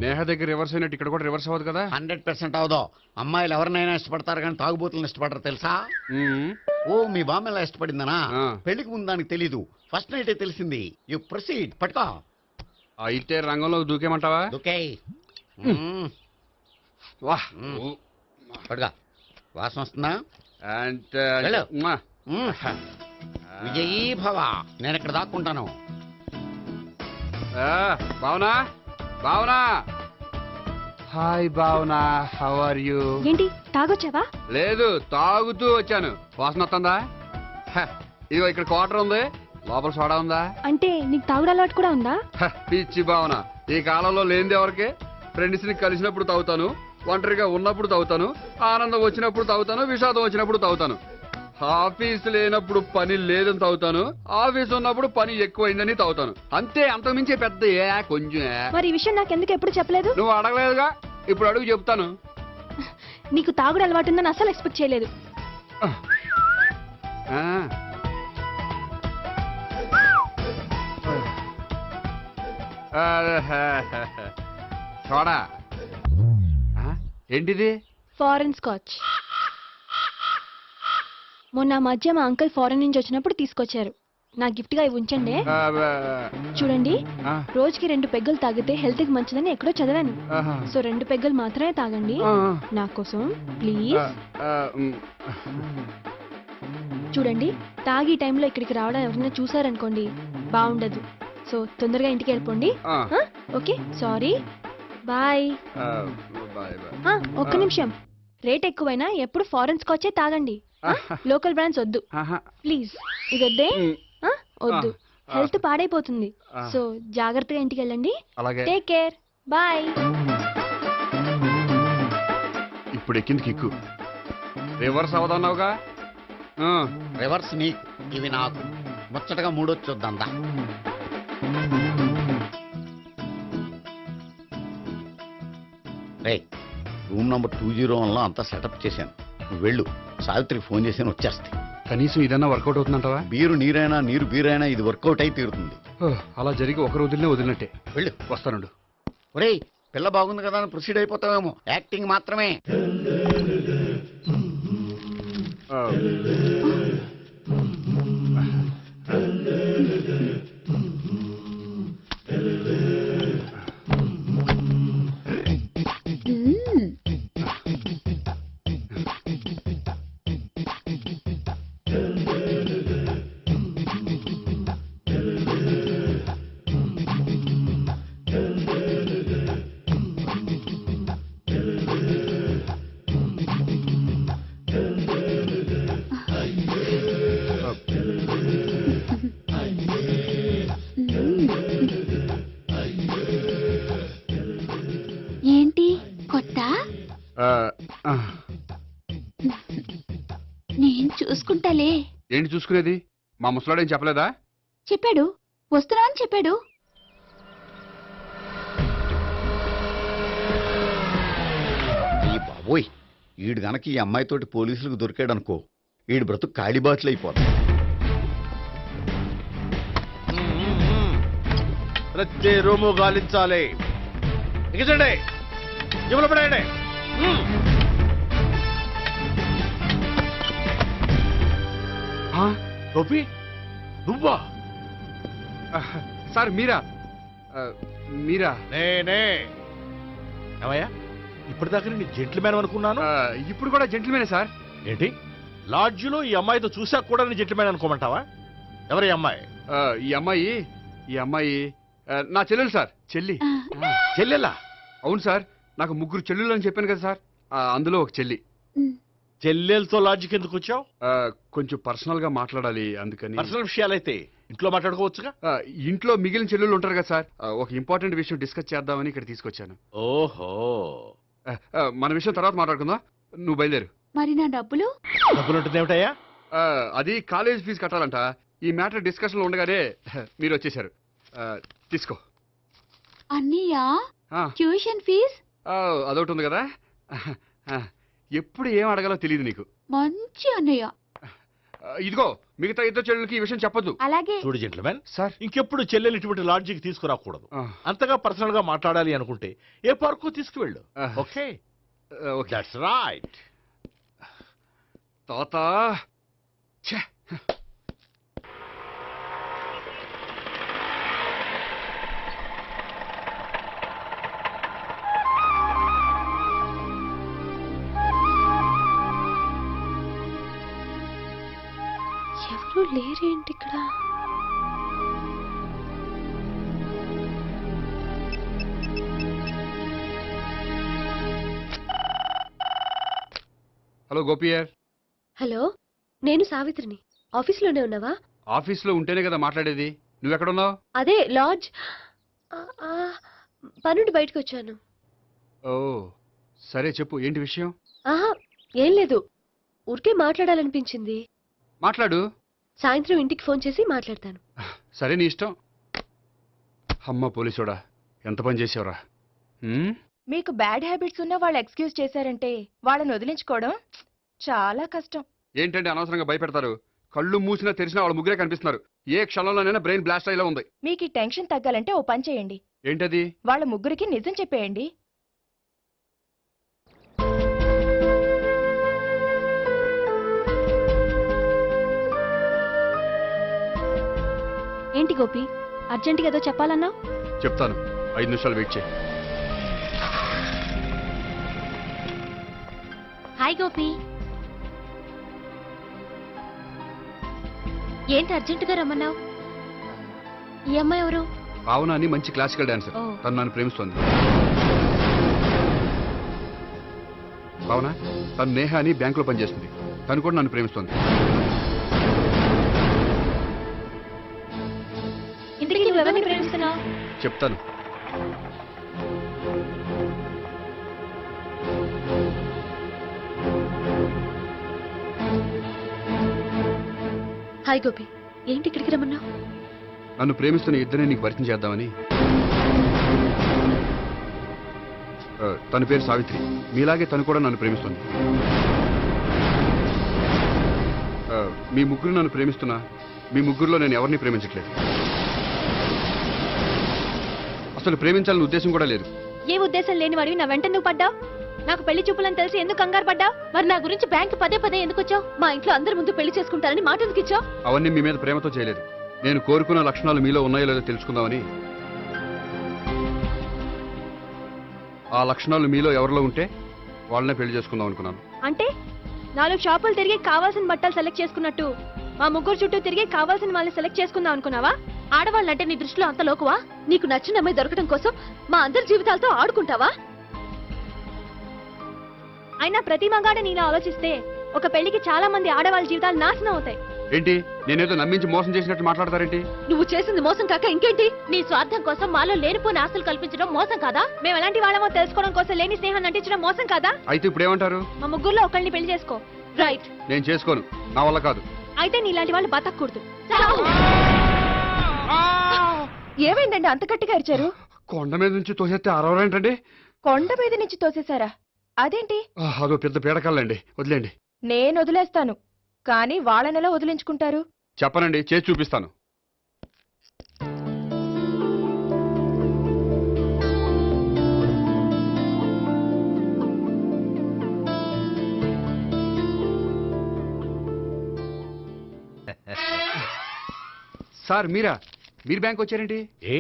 నేహ దగ్గర రివర్స్ అయినట్టు ఇక్కడ కూడా రివర్స్ అవ్వదు కదా? 100% అవదో. అమ్మాయిలు ఎవరినైనా ఇష్టపడతారు కానీ తాగుబోతులను ఇష్టపడరు తెలుసా? ఓ, మీ బామ్మ ఎలా ఇష్టపడిందనా? పెళ్లికి ముందు దానికి తెలీదు, ఫస్ట్ నైటే తెలిసింది. You proceed. పట్టుకో. అయితే రంగంలో దూకేమంటావా? ఓకే. వాహ్, పట్టుకో. వాసన వస్తుందా? అంటే వెళ్ళు. విజయీ భవ. నేను ఇక్కడ దాక్కుంటాను. Bhavana, Bhavana. Hi Bhavana, how are you? ఏంటి తాగొచ్చావా? లేదు, తాగుతూ వచ్చాను. వాసన వస్తుందా? ఇదిగో ఇక్కడ క్వార్టర్ ఉంది, లోపల సోడా ఉందా? అంటే నీకు తాగుడు అలవాటు కూడా ఉందా? పిచ్చి భావన, ఈ కాలంలో లేనిది ఎవరికి? ఫ్రెండ్స్ ని కలిసినప్పుడు తాగుతాను, ఒంటరిగా ఉన్నప్పుడు తాగుతాను, ఆనందం వచ్చినప్పుడు తాగుతాను, విషాదం వచ్చినప్పుడు తాగుతాను. ఆఫీస్ లేనప్పుడు పని లేదని తాగుతాను, ఆఫీస్ ఉన్నప్పుడు పని ఎక్కువైందని తాగుతాను. అంతే, అంతకుమించే పెద్ద కొంచెం. మరి ఈ విషయం నాకెందుకు ఎప్పుడు చెప్పలేదు? నువ్వు అడగలేదుగా, ఇప్పుడు అడుగు చెప్తాను. నీకు తాగుడు అలవాటు ఉందని అసలు ఎక్స్పెక్ట్ చేయలేదు. సోడా ఏంటిది? Foreign scotch. మొన్న మధ్య మా అంకుల్ ఫారెన్ నుంచి వచ్చినప్పుడు తీసుకొచ్చారు. నా గిఫ్ట్ గా ఇవి ఉంచండి. చూడండి, రోజుకి 2 పెగ్గులు తాగితే హెల్త్ కి మంచిదని ఎక్కడో చదివాను. సో 2 పెగ్గులు మాత్రమే తాగండి నా కోసం ప్లీజ్. చూడండి, తాగి టైంలో ఇక్కడికి రావడం ఎవరైనా చూసారనుకోండి బాగుండదు. సో తొందరగా ఇంటికి వెళ్ళిపోండి. Okay, sorry, bye. ఒక్క నిమిషం, రేట్ ఎక్కువైనా ఎప్పుడు ఫారెన్ స్కాచే తాగండి, లోకల్ బ్రాండ్స్ వద్దు ప్లీజ్. ఇది వద్దే, వద్దు, హెల్త్ పాడైపోతుంది. సో జాగ్రత్తగా ఇంటికి వెళ్ళండి. Take care, bye. ఇప్పుడు ఎక్కింది కిక్కు. రివర్స్ అవదన్నావుగా? రివర్స్ నీకు, ఇవి నాకు. ముచ్చటగా మూడొచ్చు చూద్దాందా. రే, రూమ్ నంబర్ 201లో అంతా సెటప్ చేశాను. నువ్వు వెళ్ళు, సావిత్రికి ఫోన్ చేసాను, వచ్చేస్తాయి. కనీసం ఇదన్నా వర్కౌట్ అవుతుందంటావా? బీరు నీరైనా, నీరు బీరైనా ఇది వర్కౌట్ అయి తీరుతుంది. అలా జరిగి ఒక రోజులనే వదిలినట్టే. వెళ్ళు. వస్తానుండు. ఒరేయ్, పిల్ల బాగుంది కదా అని ప్రొసీడ్ అయిపోతావేమో. యాక్టింగ్ మాత్రమే. ఏంటి కొత్త? నేను చూసుకుంటాలే. ఏంటి చూసుకునేది? మా ముసలాడేం చెప్పలేదా? చెప్పాడు, వస్తున్నా అని చెప్పాడు. ఈ బాబోయ్, ఈడు గనక ఈ అమ్మాయితోటి పోలీసులకు దొరికాడనుకో, ఈడు బ్రతుకు కాళీబాట్లు అయిపోతాడు. ప్రతి రూము గాలించాలి. ఎగిచండి. జేబులో పడేయండి. గోపి నువ్వా? సార్ మీరా? మీరా? నేనే. ఏమయ్యా ఇప్పటిదాకా నేను జెంట్లమ్యాన్ అనుకున్నాను. ఇప్పుడు కూడా జెంట్లమేనే సార్. ఏంటి లాడ్జిలో ఈ అమ్మాయితో చూసాక కూడా నేను జెంట్లమ్యాన్ అనుకోమంటావా? ఎవరి అమ్మాయి? ఈ అమ్మాయి నా చెల్లెలు సార్. చెల్లెలా? అవును సార్, నాకు 3 చెల్లెలు అని చెప్పాను కదా సార్, అందులో ఒక చెల్లి. చెల్లెలతో లాడ్జికి ఎందుకు వచ్చావు? కొంచెం పర్సనల్ గా మాట్లాడాలి అందుకని. పర్సనల్ విషయాలైతే ఇంట్లో మాట్లాడుకోవచ్చుగా. ఇంట్లో మిగిలిన చెల్లెలు ఉంటారు కదా సార్, ఒక ఇంపార్టెంట్ విషయం డిస్కస్ చేద్దామని ఇక్కడ తీసుకొచ్చాను. ఓహో, మన విషయం తర్వాత మాట్లాడుకుందాం, నువ్వు బయలుదేరు. మరి నా డబ్బులు? డబ్బులు ఉంటుంది ఏమిటయ్యా? అది కాలేజ్ ఫీజు కట్టాలంట. ఈ మ్యాటర్ డిస్కషన్ లో ఉండగానే మీరు వచ్చేసారు. తీసుకో. అన్నయ్యా, ఆ, ట్యూషన్ ఫీజ్? అదొకటి ఉంది కదా. ఎప్పుడు ఏం అడగాలో తెలియదు నీకు. మంచి అన్నయ్య. ఇదిగో మిగతా ఇద్దరు చెల్లెలకి ఈ విషయం చెప్పొద్దు. అలాగే. చూడు జెంట్లమెన్ సార్, ఇంకెప్పుడు చెల్లెలు ఇటువంటి లాడ్జికి తీసుకురాకూడదు. అంతగా పర్సనల్ గా మాట్లాడాలి అనుకుంటే ఏ పార్కు తీసుకువెళ్ళు. Okay, that's right. తాత ఎవరు లేరేంటి ఇక్కడ? హలో గోపియర్. హలో, నేను సావిత్రిని. ఆఫీస్లోనే ఉన్నావా? ఆఫీస్లో ఉంటేనే కదా మాట్లాడేది. నువ్వెక్కడున్నావు? అదే లాడ్జ్. పనుండి బయటకు వచ్చాను. ఓ సరే, చెప్పు ఏంటి విషయం? ఆహా, ఏం లేదు, ఊరికే మాట్లాడాలనిపించింది. మాట్లాడు. సాయంత్రం ఇంటికి ఫోన్ చేసి మాట్లాడతాను. సరే, నీ ఇష్టం. అమ్మ పోలీసోడా, ఎంత పని చేసావురా. మీకు బ్యాడ్ హ్యాబిట్స్ ఉన్న వాళ్ళు ఎక్స్క్యూజ్ చేశారంటే వాళ్ళని వదిలించుకోవడం చాలా కష్టం. ఏంటంటే అనవసరంగా భయపెడతారు. కళ్ళు మూసినా తెరిచినా వాళ్ళ ముగ్గురే కనిపిస్తున్నారు. ఏ క్షణంలోనైనా బ్రెయిన్ బ్లాస్ట్ అయ్యేలా ఉంది. మీకు ఈ టెన్షన్ తగ్గాలంటే ఓ పని చేయండి. ఏంటది? వాళ్ళ ముగ్గురికి నిజం చెప్పేయండి. ఏంటి గోపి, అర్జెంటుగా ఏదో చెప్పాలన్నా? చెప్తాను, 5 నిమిషాలు వెయిట్ చేయి. హాయ్ గోపి. ఏంటి అర్జెంటుగా రమ్మన్నావు? ఈ అమ్మాయి ఎవరు? భావన అని మంచి క్లాసికల్ డాన్సర్. ఓ. తను నన్ను ప్రేమిస్తోంది. భావన, తను నేహ అని బ్యాంకులో పనిచేస్తుంది. తను కూడా నన్ను ప్రేమిస్తోంది. ఇంటికి నువ్వెవరిని ప్రేమిస్తున్నావు? చెప్తాను. హాయ్ గోపి, ఏంటి ఇక్కడికి రమ్మన్నావు? నన్ను ప్రేమిస్తున్న ఇద్దరిని నీకు పరిచయం చేద్దామని. తన పేరు సావిత్రి. మీలాగే తను కూడా నన్ను ప్రేమిస్తుంది. మీ ముగ్గురు నన్ను ప్రేమిస్తున్నా, మీ ముగ్గురులో నేను ఎవరిని ప్రేమించట్లేదు. అసలు ప్రేమించాలని ఉద్దేశం కూడా లేదు. ఏ ఉద్దేశం లేని వాడివి నా వెంట నువ్వు పడ్డావు? నాకు పెళ్లి చూపులని తెలిసి ఎందుకు కంగారు పడ్డావు? మరి నా గురించి బ్యాంక్ పదే పదే ఎందుకు వచ్చావు? మా ఇంట్లో అందరి ముందు పెళ్లి చేసుకుంటారని మాట ఎందుకు ఇచ్చావు? అవన్నీ మీ మీద ప్రేమతో చేయలేదు. నేను కోరుకున్న లక్షణాలు మీలో ఉన్నాయో లేదో తెలుసుకుందామని. ఆ లక్షణాలు మీలో ఎవరిలో ఉంటే వాళ్ళనే పెళ్లి చేసుకుందాం అనుకున్నాను. అంటే 4 షాపులు తిరిగి కావాల్సిన బట్టలు సెలెక్ట్ చేసుకున్నట్టు మా ముగ్గురు చుట్టూ తిరిగి కావాల్సిన వాళ్ళని సెలెక్ట్ చేసుకుందాం అనుకున్నావా? ఆడవాళ్ళంటే నీ దృష్టిలో అంత లోకువా? నీకు నచ్చిన అమ్మాయి దొరకడం కోసం మా అందరి జీవితాలతో ఆడుకుంటావా? అయినా ప్రతి మగాడ నీలా ఆలోచిస్తే ఒక పెళ్లికి చాలా మంది ఆడవాళ్ళ జీవితాలు నాశనం అవుతాయి. ఏంటి, నేనేదో నమ్మించి మోసం చేసినట్టు మాట్లాడతారేంటి? నువ్వు చేసింది మోసం కాక ఇంకేంటి? నీ స్వార్థం కోసం మాలో లేనిపోని ఆస్తులు కల్పించడం మోసం కాదా? మేము ఎలాంటి వాళ్ళమో తెలుసుకోవడం కోసం లేని స్నేహాన్ని నటించడం మోసం కాదా? అయితే ఇప్పుడు ఏమంటారు? మా ముగ్గురులో ఒకళ్ళని పెళ్లి చేసుకో. రైట్. నేను చేసుకోను, నా వల్ల కాదు. అయితే నీలాంటి వాళ్ళు బతకూడదు. ఏమైందండి అంత గట్టిగా అరిచారు? కొండ మీద నుంచి తోసేస్తే అరవరేంటండి? కొండ మీద నుంచి తోసేశారా? అదేంటి? అదో పెద్ద పీడకల్లండి, వదిలేండి. నేను వదిలేస్తాను, కానీ వాళ్ళనెలా వదిలించుకుంటారు? చెప్పనండి, చేసి చూపిస్తాను. సార్ మీరా? మీరు బ్యాంక్ వచ్చారేంటి? ఏ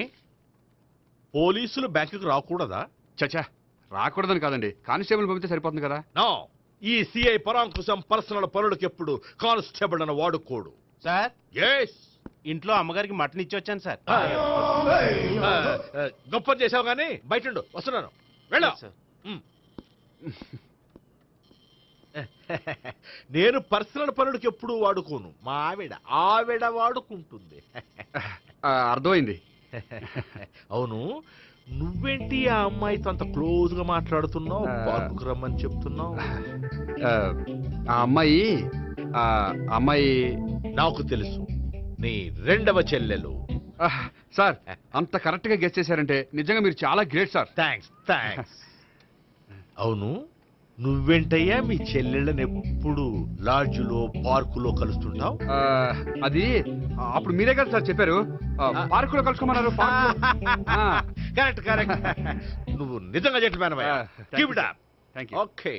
పోలీసులు బ్యాంకుకు రాకూడదా? చచ్చా, రాకూడదని కాదండి, కానిస్టేబుల్ పంపితే సరిపోతుంది కదా. నో, ఈ సిఐ పరాంకుశం పర్సనల్ పనులకు ఎప్పుడు కానిస్టేబుల్ అని వాడుకోడు. సార్ ఎస్, ఇంట్లో అమ్మగారికి మటన్ ఇచ్చి వచ్చాను సార్. గొప్ప చేసావు కానీ బయట వస్తున్నాను, వెళ్ళా. నేను పర్సనల్ పనులకు ఎప్పుడు వాడుకోను, మా ఆవిడ వాడుకుంటుంది. అర్థమైంది. అవును, నువ్వేంటి ఆ అమ్మాయితో అంత క్లోజ్ గా మాట్లాడుతున్నావు? పార్కుకు రమ్మని చెప్తున్నావు. ఆ అమ్మాయి నాకు తెలుసు, నీ రెండవ చెల్లెలు. సార్, అంత కరెక్ట్ గా గెస్ చేశారంటే నిజంగా మీరు చాలా గ్రేట్ సార్. థ్యాంక్స్. అవును, నువ్వేంటయ్యా మీ చెల్లెళ్ళని ఎప్పుడు లాడ్జ్లో పార్కులో కలుస్తుంటావు? అది అప్పుడు మీరే కదా సార్ చెప్పారు, పార్కులో కలుసుకోమన్నారు. కరెక్ట్. నువ్వు నిజంగా gentleman. Keep it up. Thank you. Okay.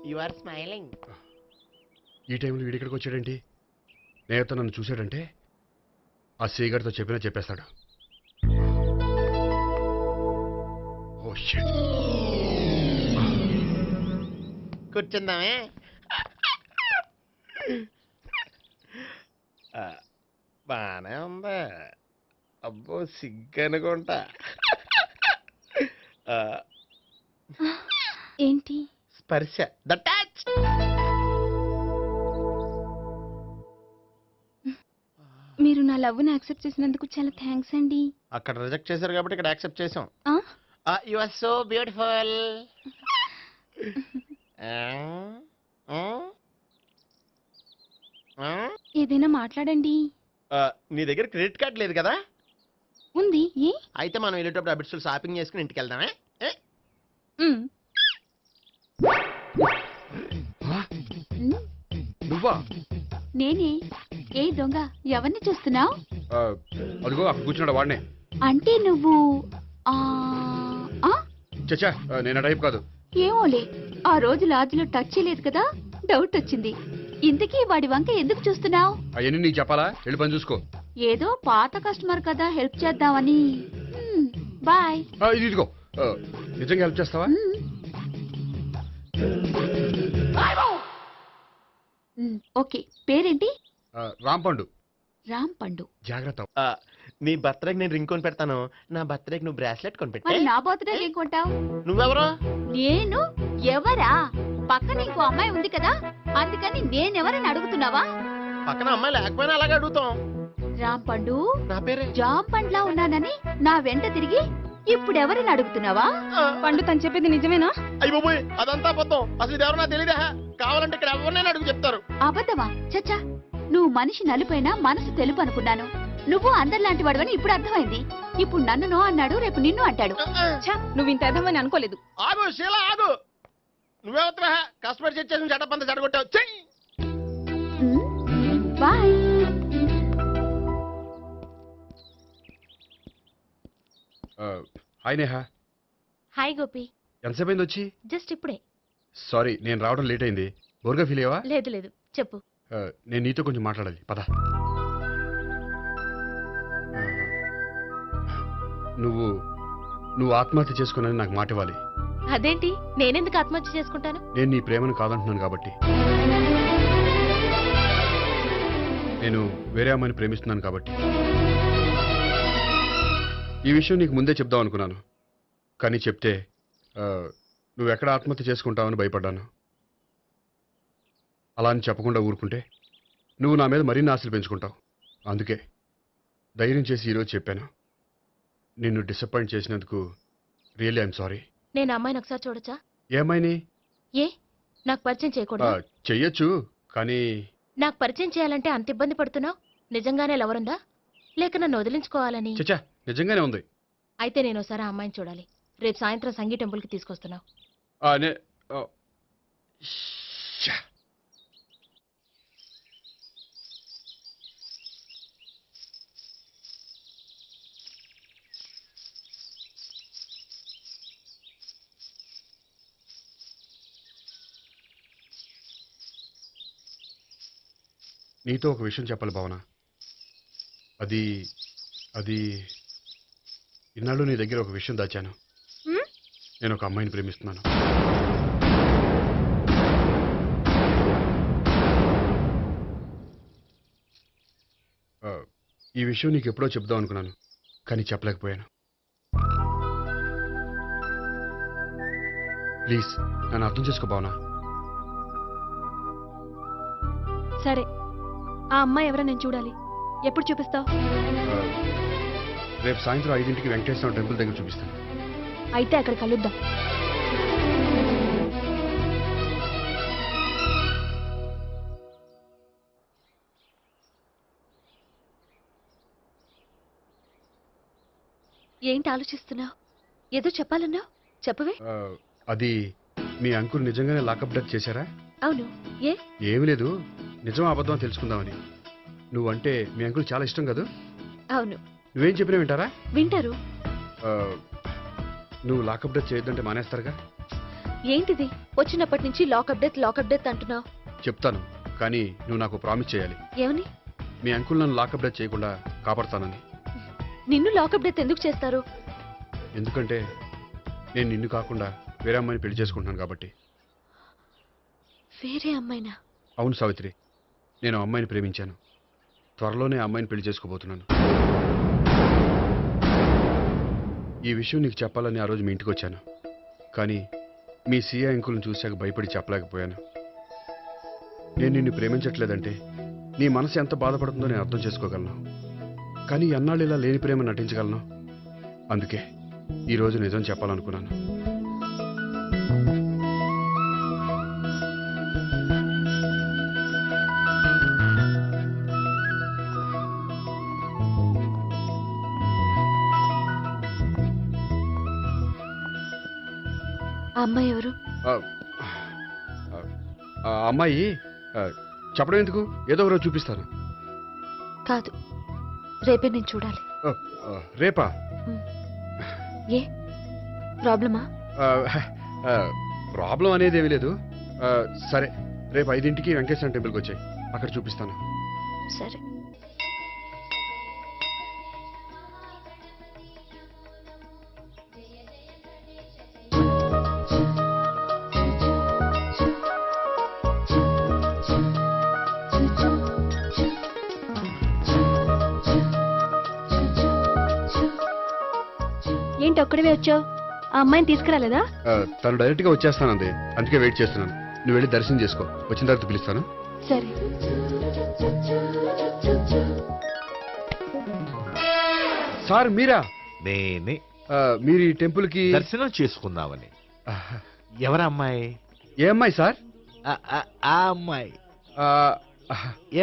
You are smiling. ఈ టైంలో వీడి ఇక్కడికి వచ్చాడేంటి? నేత నన్ను చూశాడంటే ఆ సీగారితో చెప్పినా చెప్పేస్తాడు. Oh shit. కూర్చుందామే. బానే ఉందా? అబ్బో సిగ్గనుకుంటా. ఏంటి? స్పర్శ, ద టచ్. మీరు నా లవ్ని యాక్సెప్ట్ చేసినందుకు చాలా థ్యాంక్స్ అండి. అక్కడ రిజెక్ట్ చేశారు కాబట్టి ఇక్కడ యాక్సెప్ట్ చేసాం. ఆ? You are so beautiful. ఏదైనా మాట్లాడండి. నీ దగ్గర క్రెడిట్ కార్డ్ లేదు కదా? ఉంది. ఏ? అయితే మనం వెళ్ళేటప్పుడు అబిట్స్ షాపింగ్ చేసుకుని ఇంటికి వెళ్దామే. నువ్వా? నేనే. ఏ దొంగ, ఎవరిని చూస్తున్నావు? అదిగో అక్కడ కూర్చున్నాడు వాడినే. అంటే నువ్వు చచ్చా, నేను టైప్ కాదు. ఏమోలే, ఆ రోజు లాడ్జ్లో టచ్ చేయలేదు కదా, డౌట్ వచ్చింది. ఇంతకీ వాడి వంక ఎందుకు చూస్తున్నావు? అవన్నీ నీకు చెప్పాలా? వెళ్ళి పని చూసుకో. ఏదో పాత కస్టమర్ కదా, హెల్ప్ చేద్దామని. బాయ్. ఇదిగో, నిజంగా హెల్ప్ చేస్తావా? ఓకే. పేరేంటి? రాంపండు. రాంపండు. జాగ్రత్త. నీ బర్త్డేకి నేను రింగ్ కొని పెడతాను, నా బర్త్డేకి నువ్వు బ్రాస్లెట్ కొని పెట్టే. మరి నా బర్త్డే ఏం కొంటావు? నువ్వెవరు? నేను ఎవరా? పక్కన ఇంకో అమ్మాయి ఉంది కదా, అందుకని నేనెవరని అడుగుతున్నావా? పక్కన అమ్మాయి లేకపోయినా అలాగే అడుగుతాం. రాంపండు, నా పేరే జామ్ పండ్లా ఉన్నానని నా వెంట తిరిగి ఇప్పుడు ఎవరిని అడుగుతున్నావా? పండు తను చెప్పేది నిజమేనా? అయ్యి బాబోయ్, అదంతా అబద్ధం. అసలు ఇది ఎవరు నాకు తెలియదా? కావాలంటే ఇక్కడ ఎవరినైనా అడుగు చెప్తారు. అబద్ధమా? చచ్చా, నువ్వు మనిషి నలుపైనా మనసు తెలుపు అనుకున్నాను. నువ్వు అందరిలాంటి వాడవని ఇప్పుడు అర్థమైంది. ఇప్పుడు నన్ను నో అన్నాడు, రేపు నిన్ను అంటాడు. నువ్వు ఇంత అర్థమని అనుకోలేదు. ఆగు శీలా, ఆగు. నువ్వెవరా? కస్టమర్ చేసి చెడ్డ చెడగొట్టావు. చెయ్యి. Bye. Hi Neha. Hi Gopi. ఎంతసేపు అయింది వచ్చి? జస్ట్ ఇప్పుడే. సారీ, నేను రావడం లేట్ అయింది. బోర్గా ఫీల్ అయ్యావా? లేదు చెప్పు. నేను నీతో కొంచెం మాట్లాడాలి, పద. నువ్వు ఆత్మహత్య చేసుకున్నానని నాకు మాట ఇవ్వాలి. అదేంటి, నేనెందుకు ఆత్మహత్య చేసుకుంటాను? నేను నీ ప్రేమను కాదంటున్నాను కాబట్టి. నేను వేరే అమ్మాయిని ప్రేమిస్తున్నాను కాబట్టి. ఈ విషయం నీకు ముందే చెప్దాం అనుకున్నాను, కానీ చెప్తే నువ్వు ఎక్కడ ఆత్మహత్య చేసుకుంటావని భయపడ్డాను. అలా అని చెప్పకుండా ఊరుకుంటే నువ్వు నా మీద మరిన్ని ఆశలు పెంచుకుంటావు. అందుకే ధైర్యం చేసి ఈరోజు చెప్పాను. నిన్ను డిసప్పాయింట్ చేసినందుకు రియల్లీ ఐఎమ్ సారీ. నేను అమ్మాయిని ఒకసారి చూడొచ్చా? ఏమైనా నాకు పరిచయం చేయకూడదు? చెయ్యొచ్చు, కానీ నాకు పరిచయం చేయాలంటే అంత ఇబ్బంది పడుతున్నావు? నిజంగానే లవరుందా, లేక నన్ను వదిలించుకోవాలని? చచ్చా, నిజంగానే ఉంది. అయితే నేను ఒకసారి ఆ అమ్మాయిని చూడాలి. రేపు సాయంత్రం సంగీ టెంపుల్కి తీసుకొస్తున్నావు. నీతో ఒక విషయం చెప్పాలి భావన. అది అది ఇన్నాళ్ళు నీ దగ్గర ఒక విషయం దాచాను. నేను ఒక అమ్మాయిని ప్రేమిస్తున్నాను. ఈ విషయం నీకు ఎప్పుడో చెప్దాం అనుకున్నాను, కానీ చెప్పలేకపోయాను. ప్లీజ్ నన్ను అర్థం చేసుకో భావన. సరే, ఆ అమ్మాయి ఎవరో నేను చూడాలి. ఎప్పుడు చూపిస్తావు? రేపు సాయంత్రం 5ంటికి వెంకటేశ్వర టెంపుల్ దగ్గర చూపిస్తాను. అయితే అక్కడ కలుద్దాం. ఏంటి ఆలోచిస్తున్నావు? ఏదో చెప్పాలన్నావు, చెప్పవే. అది మీ అంకుల్ నిజంగానే లాకప్ డెత్ చేశారా? అవును. ఏ? ఏమీ లేదు, నిజం అబద్ధం తెలుసుకుందామని. నువ్వంటే మీ అంకుల్ చాలా ఇష్టం కదా? అవును. నువ్వేం చెప్పినా వింటారా? వింటారు. నువ్వు లాకప్ డెత్ చేయొద్దంటే మానేస్తారుగా? ఏంటిది వచ్చినప్పటి నుంచి లాకప్ డెత్ అంటున్నావు? చెప్తాను, కానీ నువ్వు నాకు ప్రామిస్ చేయాలి. ఏమని? మీ అంకుల్ నన్ను లాకప్ డెత్ చేయకుండా కాపాడతానని. నిన్ను లాకప్ డెత్ ఎందుకు చేస్తారు? ఎందుకంటే నేను నిన్ను కాకుండా వేరే అమ్మాయిని పెళ్లి చేసుకుంటున్నాను కాబట్టి. వేరే అమ్మాయినా? అవును సావిత్రి, నేను అమ్మాయిని ప్రేమించాను. త్వరలోనే అమ్మాయిని పెళ్లి చేసుకోబోతున్నాను. ఈ విషయం నీకు చెప్పాలని ఆ రోజు మీ ఇంటికి వచ్చాను, కానీ మీ సీఏ అంకుల్ని చూశాక భయపడి చెప్పలేకపోయాను. నేను నిన్ను ప్రేమించట్లేదంటే నీ మనసు ఎంత బాధపడుతుందో నేను అర్థం చేసుకోగలను, కానీ ఎన్నాళ్ళు ఇలా లేని ప్రేమ నటించగలను. అందుకే ఈరోజు నిజం చెప్పాలనుకున్నాను. ఆ అమ్మాయి ఎవరు? ఆ అమ్మాయి చెప్పడం ఎందుకు, ఏదో ఒకరోజు చూపిస్తాను. కాదు, రేపే నేను చూడాలి. రేపా? ఏ ప్రాబ్లమా? ప్రాబ్లం అనేది ఏమీ లేదు. సరే, రేపు 5ంటికి వెంకటేశ్వర టెంపుల్కి వచ్చాయి, అక్కడ చూపిస్తాను. సరే. ఏంటి ఒక్కడివే వచ్చావు? ఆ అమ్మాయిని తీసుకురాలేదా? తను డైరెక్ట్ గా వచ్చేస్తానంది, అందుకే వెయిట్ చేస్తున్నాను. నువ్వు వెళ్ళి దర్శనం చేసుకో, వచ్చిన తర్వాత పిలుస్తాను. సరే. సార్ మీరా? నేనే. మీరు ఈ టెంపుల్ కి దర్శనం చేసుకుందామని. ఎవరా అమ్మాయి? ఏ అమ్మాయి సార్? ఆ అమ్మాయి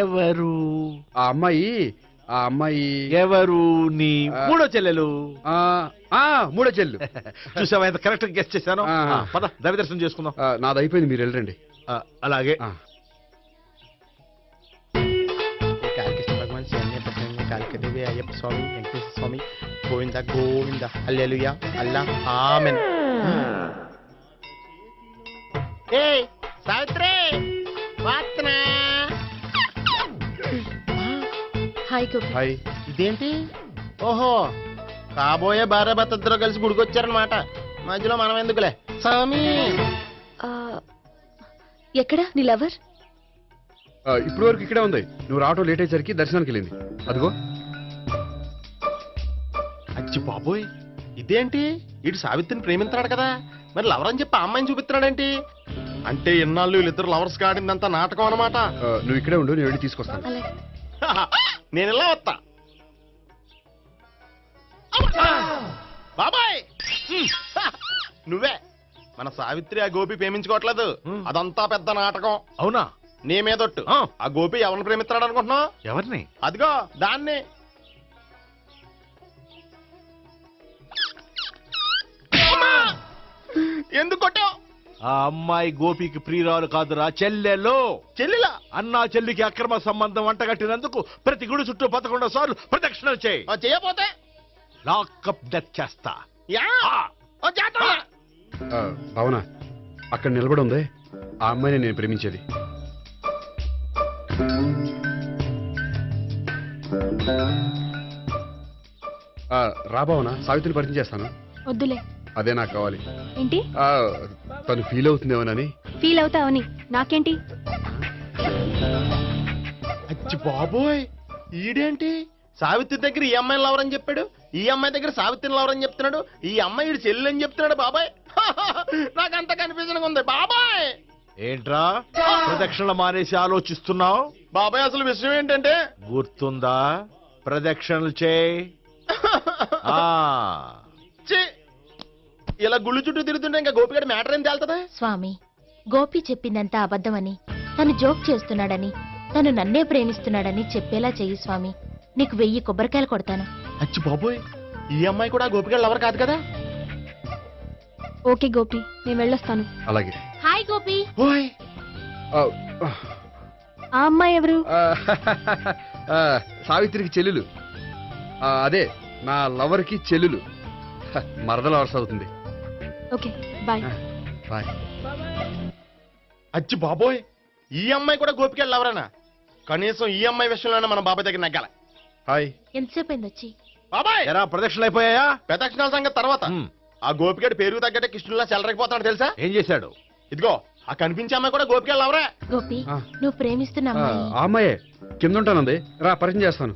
ఎవరు? ఆ అమ్మాయి ఎవరు? నీ మూడో చెల్లెలు. మూడో చెల్లెలు. చూసావా ఎంత కరెక్ట్ గెస్ట్ చేశాను. పద దైవ దర్శనం చేసుకుందాం. నాది అయిపోయింది, మీరు వెళ్ళండి. అలాగే. భగవాన్ Kalikadevi Ayyappa Swami Venkateswara Swami Govinda Govinda hallelujah Allah amen. Savitri hi Gopi. Hi. ఇదేంటి? ఓహో, కాబోయే భార్య భర్త ఇద్దరు కలిసి గుడికొచ్చారనమాట. మధ్యలో మనం ఎందుకులే స్వామి. ఎక్కడ నీ లవర్? ఇప్పుడు వరకు ఇక్కడే ఉంది. నువ్వు రావటం లేట్ అయ్యేసరికి దర్శనానికి వెళ్ళింది. అదిగో. అచ్చి బాబోయ్, ఇదేంటి? ఇటు సావిత్రిని ప్రేమిస్తున్నాడు కదా, మరి లవర్ అని చెప్పి ఆ అమ్మాయిని చూపిస్తున్నాడేంటి? అంటే ఇన్నాళ్ళు వీళ్ళిద్దరు లవర్స్ కాడిందంతా నాటకం అనమాట. నువ్వు ఇక్కడే ఉండు, నేను వెళ్ళి తీసుకొస్తాను. నేను ఇలా వస్తా. బాబాయ్, నువ్వే మన సావిత్రి ఆ గోపి ప్రేమించుకోవట్లేదు, అదంతా పెద్ద నాటకం. అవునా? నీ మీదొట్టు. ఆ గోపి ఎవరిని ప్రేమిస్తున్నాడు అనుకుంటున్నావు? ఎవరిని? అదిగో దాన్ని. ఎందుకు కొట్టావు? ఆ అమ్మాయి గోపికి ప్రియురాలు కాదురా, చెల్లెలు. చెల్లెలా? అన్నా చెల్లికి అక్రమ సంబంధం వంటగట్టినందుకు ప్రతి గుడి చుట్టూ 11 సార్లు ప్రదక్షిణలు చేయి. చేయపోతే లాకప్ డెత్ చేస్తా. భావన, అక్కడ నిలబడి ఉంది ఆ అమ్మాయిని నేను ప్రేమించేది. రాబావనా సావిత్రిని పరిచయం చేస్తాను. వద్దులే. అదే నాకు కావాలి. ఏంటి? తను ఫీల్ అవుతుందేమోనని. ఫీల్ అవుతావని నాకేంటి? అచ్చి బాబోయ్, ఈడేంటి సావిత్రి దగ్గర ఈ అమ్మాయిని లవరని చెప్పాడు, ఈ అమ్మాయి దగ్గర సావిత్రిని లవరని చెప్తున్నాడు, ఈ అమ్మాయి ఈడు చెల్లి అని చెప్తున్నాడు. బాబాయ్ నాకంత కన్ఫ్యూజన్ ఉంది బాబాయ్. ఏంట్రా ప్రదక్షిణలు మానేసి ఆలోచిస్తున్నావు? బాబాయ్ అసలు విషయం ఏంటంటే గుర్తుందా? ప్రదక్షిణలు చేయి. ఛీ, ఇలా గుళ్ళు చుట్టూ తిరుగుతుంటే ఇంకా గోపిగడ మ్యాటర్ ఏం తేలుతుందా? స్వామి, గోపి చెప్పిందంతా అబద్ధమని, తను జోక్ చేస్తున్నాడని, తను నన్నే ప్రేమిస్తున్నాడని చెప్పేలా చెయ్యి స్వామి. నీకు 1000 కొబ్బరికాయలు కొడతాను. అచ్చి బాబోయ్, ఈ అమ్మాయి కూడా గోపిగడ లవర్ కాదు కదా? ఓకే గోపి, నేను వెళ్ళొస్తాను. అలాగే. హాయ్ గోపి. ఓయ్ ఆ అమ్మాయి ఎవరు? సావిత్రికి చెల్లెలు. అదే నా లవర్కి చెల్లెలు. మరద లవర్స్ అవుతుంది. Okay bye. బాయ్. అచ్చి బాబోయ్, ఈ అమ్మాయి కూడా గోపిగడ లవరేనా? కనీసం ఈ అమ్మాయి విషయంలోనే మన బాబాయ్ దగ్గర నగ్గాల. హాయ్. ఎంతసేపు అయింది వచ్చి? బాబాయ్ ఎరా ప్రదక్షిణలు అయిపోయాయా? ప్రదక్షిణాల సంగతి తర్వాత. ఆ గోపిగడ పేరు తగ్గట్టే కృష్ణులా చెలరైపోతాడు తెలుసా? ఏం చేశాడు? ఇదిగో ఆ కనిపించే అమ్మాయి కూడా గోపిగడ లవరే. గోపి, నువ్వు ప్రేమిస్తున్న అమ్మాయి ఆ అమ్మాయే కింద ఉంటానంది. రా పరిచయం చేస్తాను.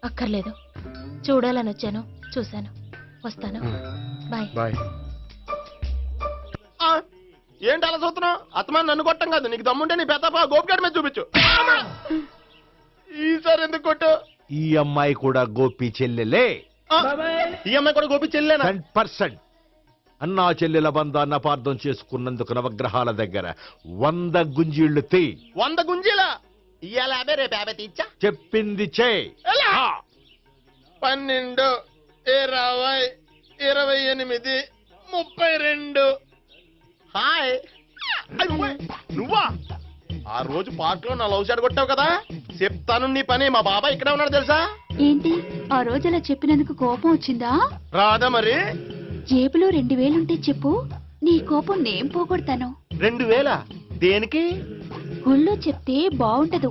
అక్కర్లేదు, చూడాలని వచ్చాను, చూశాను, వస్తాను. బాయ్. బాయ్. ఏంటి అలా చూస్తున్నావు? అత్తమాని నన్ను కొట్టం కాదు, నీకు దమ్ముంటే నీ పెద్ద గోపిగడ మీద చూపించు. ఈసారి ఎందుకు కొట్టు? ఈ అమ్మాయి కూడా గోపి చెల్లెలే. ఈ అమ్మాయి కూడా గోపి చెల్లెనా? 100%. అన్నా చెల్లెల బంధాన్ని అపార్థం చేసుకున్నందుకు నవగ్రహాల దగ్గర 100 గుంజీళ్లు తీ. 100 గుంజీలా? ఇయ్యాల 50 రేపు 50 తీచ్చా. చెప్పింది చే. 12 20 28 32. హాయ్. నువ్వా? ఆ రోజు పార్క్ లో నా లవ్ షాట్ కొట్టావు కదా, చెప్తాను నీ పని. మా బాబాయ్ ఇక్కడే ఉన్నాడు తెలుసా? ఏంటి ఆ రోజు అలా చెప్పినందుకు కోపం వచ్చిందా? రాదా మరి? జేబులో 2000 ఉంటే చెప్పు, నీ కోపం నేను పోగొడతాను. 2000? దేనికి? గుళ్ళో చెప్తే బాగుండదు,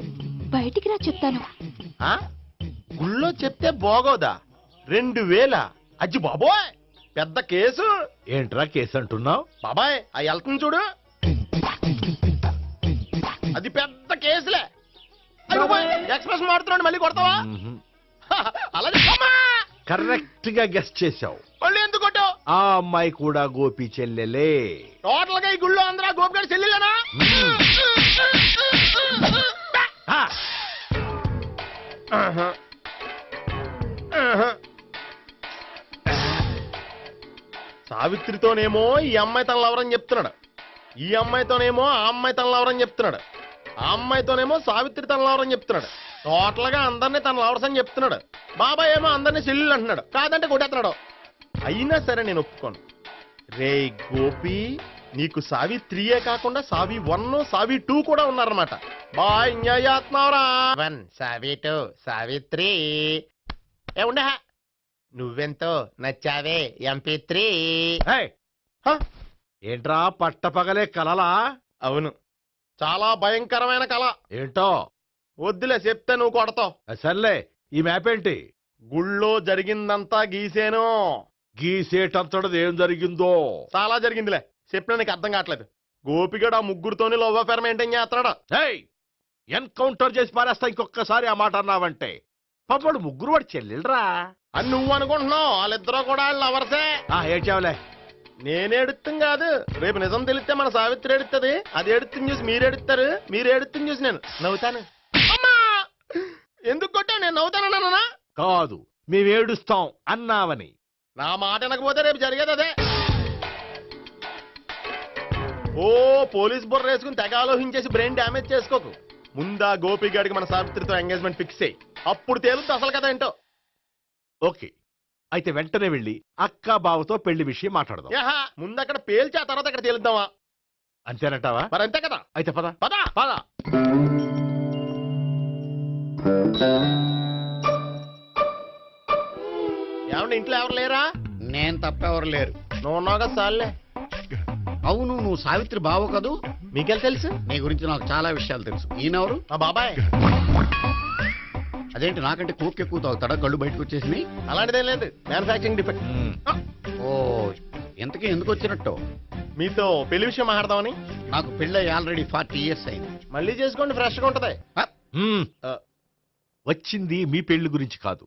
బయటికి రా చెప్తాను. గుళ్ళో చెప్తే బాగోదా? 2000? అజ్జి బాబోయ్, పెద్ద కేసు. ఏంట్రా కేసు అంటున్నావు? బాబాయ్ ఆ వెళ్తుంది చూడు, అది పెద్ద కేసులే. ఎక్స్ప్రెస్ మాడుతున్నాడు, మళ్ళీ కొడతావా? అలా కరెక్ట్ గా గెస్ట్ చేశావు. మళ్ళీ ఎందుకు కొట్టావు? ఆ అమ్మాయి కూడా గోపి చెల్లెలే. టోటల్ గా ఈ గుళ్ళో అందరూ గోపిగడ చెల్లెలేనా? సావిత్రితోనేమో ఈ అమ్మాయి తన లవరని చెప్తున్నాడు, ఈ అమ్మాయితోనేమో ఆ అమ్మాయి తన లవరని చెప్తున్నాడు, ఆ అమ్మాయితోనేమో సావిత్రి తన లవరని చెప్తున్నాడు. టోటల్ గా అందరినీ తన లవర్స్ అని చెప్తున్నాడు. బాబాయ్ ఏమో అందరినీ చెల్లెలు అంటున్నాడు, కాదంటే కొట్టేస్తున్నాడు. అయినా సరే నేను ఒప్పుకోను. రే గోపి, నీకు సావిత్రియే కాకుండా సావి 1 సావి 2 కూడా ఉన్నారన్నమాట. బాయ్ న్యాయాత్మరా. 1 సావి 2 సావిత్రి. ఏముండే నువ్వెంతో నచ్చావే MP3. ఏంట్రా పట్టపగలే కలలా? అవును, చాలా భయంకరమైన కళ. ఏంటో? వద్దులే, చెప్తే నువ్వు కొడతావు. సర్లే, ఈ మ్యాప్ ఏంటి? గుళ్ళో జరిగిందంతా గీసేను. గీసేటంతటది ఏం జరిగిందో? చాలా జరిగిందిలే, చెప్పినా నీకు అర్థం కావట్లేదు. గోపిగడు ఆ ముగ్గురుతోని లవ్ అఫేర్ మెయింటైన్ చేస్తున్నాడు. ఎన్కౌంటర్ చేసి పారేస్తా ఇంకొకసారి ఆ మాట అన్నావంటే. పాపడు ముగ్గురు వాడు చెల్లెలరా అని నువ్వు అనుకుంటున్నావు, వాళ్ళిద్దరూ కూడా లవర్సే. ఏడ్చావులే. నేనేడుత్తం కాదు, రేపు నిజం తెలిస్తే మన సావిత్రి ఎడుతుంది. అది ఎడుతుంది చూసి మీరు ఎడుతారు, మీరు ఎడుతుంది చూసి నేను నవ్వుతాను. ఎందుకు కొట్టా? నేను నవ్వుతానన్నా? కాదు, మేమేడుస్తాం అన్నావని. నా మాట వినకపోతే రేపు జరిగేది అదే. ఓ పోలీస్ బుర్ర వేసుకుని తెగ ఆలోచించేసి బ్రెయిన్ డ్యామేజ్ చేసుకోకు. ముందా గోపిగాడికి మన సావిత్రితో ఎంగేజ్మెంట్ ఫిక్స్ అయ్యి, అప్పుడు తేలుతుంది అసలు కదా ఏంటో. ఓకే, అయితే వెంటనే వెళ్ళి అక్క బావతో పెళ్లి విషయం మాట్లాడదాం. ముందు అక్కడ పేల్చి ఆ తర్వాత అక్కడ తేలుద్దామా? అంతేనంటావా? మరి అంతే కదా. అయితే పద పద పద. ఏమన్నా ఇంట్లో ఎవరు లేరా? నేను తప్పెవరు లేరు. నువ్వు ఉన్నావు కదా సార్లే. అవును, నువ్వు సావిత్రి బావు కదూ? మీకెళ్ళి తెలుసు? నీ గురించి నాకు చాలా విషయాలు తెలుసు. ఈయనెవరు? మా బాబాయ్. అదేంటి నాకంటే కోక్ ఎక్కువ తాగుతాడా కళ్ళు బయటకు వచ్చేసి? అలాంటిదేం లేదు, మ్యానుఫాక్చరింగ్ డిఫెక్ట్. ఓ ఎంతకీ ఎందుకు వచ్చినట్టు? మీతో పెళ్లి విషయం మాట్లాడదామని. నాకు పెళ్ళి ఆల్రెడీ 40 years అయింది. మళ్ళీ చేసుకోండి, ఫ్రెష్గా ఉంటది. వచ్చింది మీ పెళ్లి గురించి కాదు,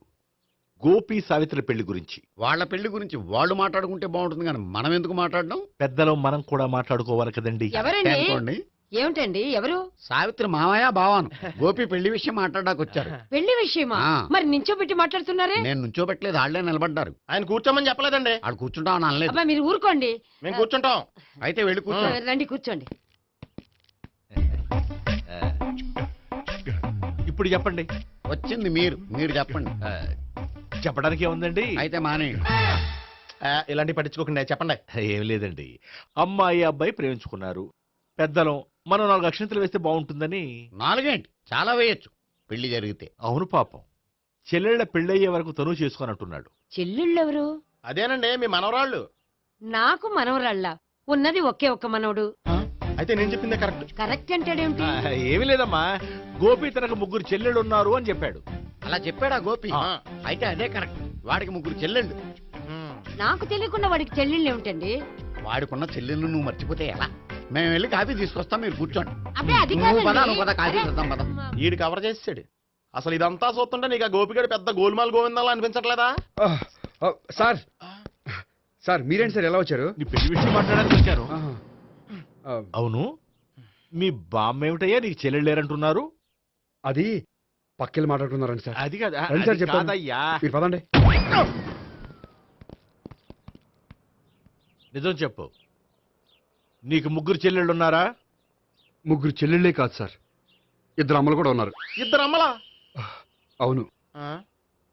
గోపి సావిత్రి పెళ్లి గురించి. వాళ్ళ పెళ్లి గురించి వాళ్ళు మాట్లాడుకుంటే బాగుంటుంది కానీ మనం ఎందుకు మాట్లాడడం? పెద్దలో మనం కూడా మాట్లాడుకోవాలి కదండి. అనుకోండి. ఏమిటండి ఎవరు? సావిత్రి మామయ్య బావాను గోపి పెళ్లి విషయం మాట్లాడడానికి వచ్చారు. పెళ్లి విషయమా? ఆ. మరి నించోబెట్టి మాట్లాడుతున్నారే? నేను నుంచోబెట్టలేదు, వాళ్ళే నిలబడ్డారు. ఆయన కూర్చోమని చెప్పలేదండి. ఆడు కూర్చుంటామని అనలేదు. అబ్బా మీరు ఊరుకోండి. మేము కూర్చుంటాం. అయితే వెళ్ళి కూర్చో. రండి కూర్చోండి. ఇప్పుడు చెప్పండి. వచ్చింది మీరు చెప్పండి. చెప్పడానికి ఏముందండి? అయితే మానేయండి. ఇలాంటి పట్టించుకోకుండా చెప్పండి. ఏం లేదండి, అమ్మాయి అబ్బాయి ప్రేమించుకున్నారు. పెద్దలం మనం 4 అక్షంతలు వేస్తే బాగుంటుందని. 4 ఏంటి, చాలా వేయచ్చు పెళ్లి జరిగితే. అవును పాపం, చెల్లెళ్ళ పెళ్ళయ్యే వరకు తను చేసుకొని అంటున్నాడు. చెల్లెళ్ళెవరు? అదేనండి మీ మనవరాళ్ళు. నాకు మనవరాళ్ళ ఉన్నది ఒకే ఒక్క మనవడు. అయితే నేను చెప్పిందే కరెక్ట్. కరెక్ట్ అంటాడేమిటి? ఏమి లేదమ్మా, గోపి తనకు 3 చెల్లెళ్ళు ఉన్నారు అని చెప్పాడు. అలా చెప్పాడా గోపి? అయితే అదే కరెక్ట్. వాడికి 3 చెల్లెళ్ళు. నాకు తెలియకుండా వాడికి చెల్లెళ్ళు ఏమిటండి? వాడికున్న చెల్లెళ్ళు నువ్వు మర్చిపోతే ఎలా? మేము వెళ్ళి కాఫీ తీసుకొస్తాం, మీరు కూర్చోండి. అబ్బే అది నువ్వు పద, కాదండి. నువ్వు పద, కాఫీ చేద్దాం పద. ఈడు కవర్ చేసాడు. అసలు ఇదంతా చూస్తుంటే నీకు ఆ గోపిగడు పెద్ద గోల్మాల్ గోవిందాలు అనిపించట్లేదా? సార్ సార్ మీరేంటి సార్ ఎలా వచ్చారు? నీ పెళ్లి విషయం మాట్లాడడానికి వచ్చాను. అవును, మీ బామ్మ ఏమిటయ్యా నీకు చెల్లెళ్ళు లేరంటున్నారు? అది పక్కెళ్ళి మాట్లాడుకున్నారండి సార్. అది కాదు, రండి సార్ అది చెప్తాను. కాదయ్యా. మీరు పదండి. నిజం చెప్పు, నీకు 3 చెల్లెళ్ళు ఉన్నారా? 3 చెల్లెళ్ళే కాదు సార్, 2 అమ్మలు కూడా ఉన్నారు. 2 అమ్మలా? అవును,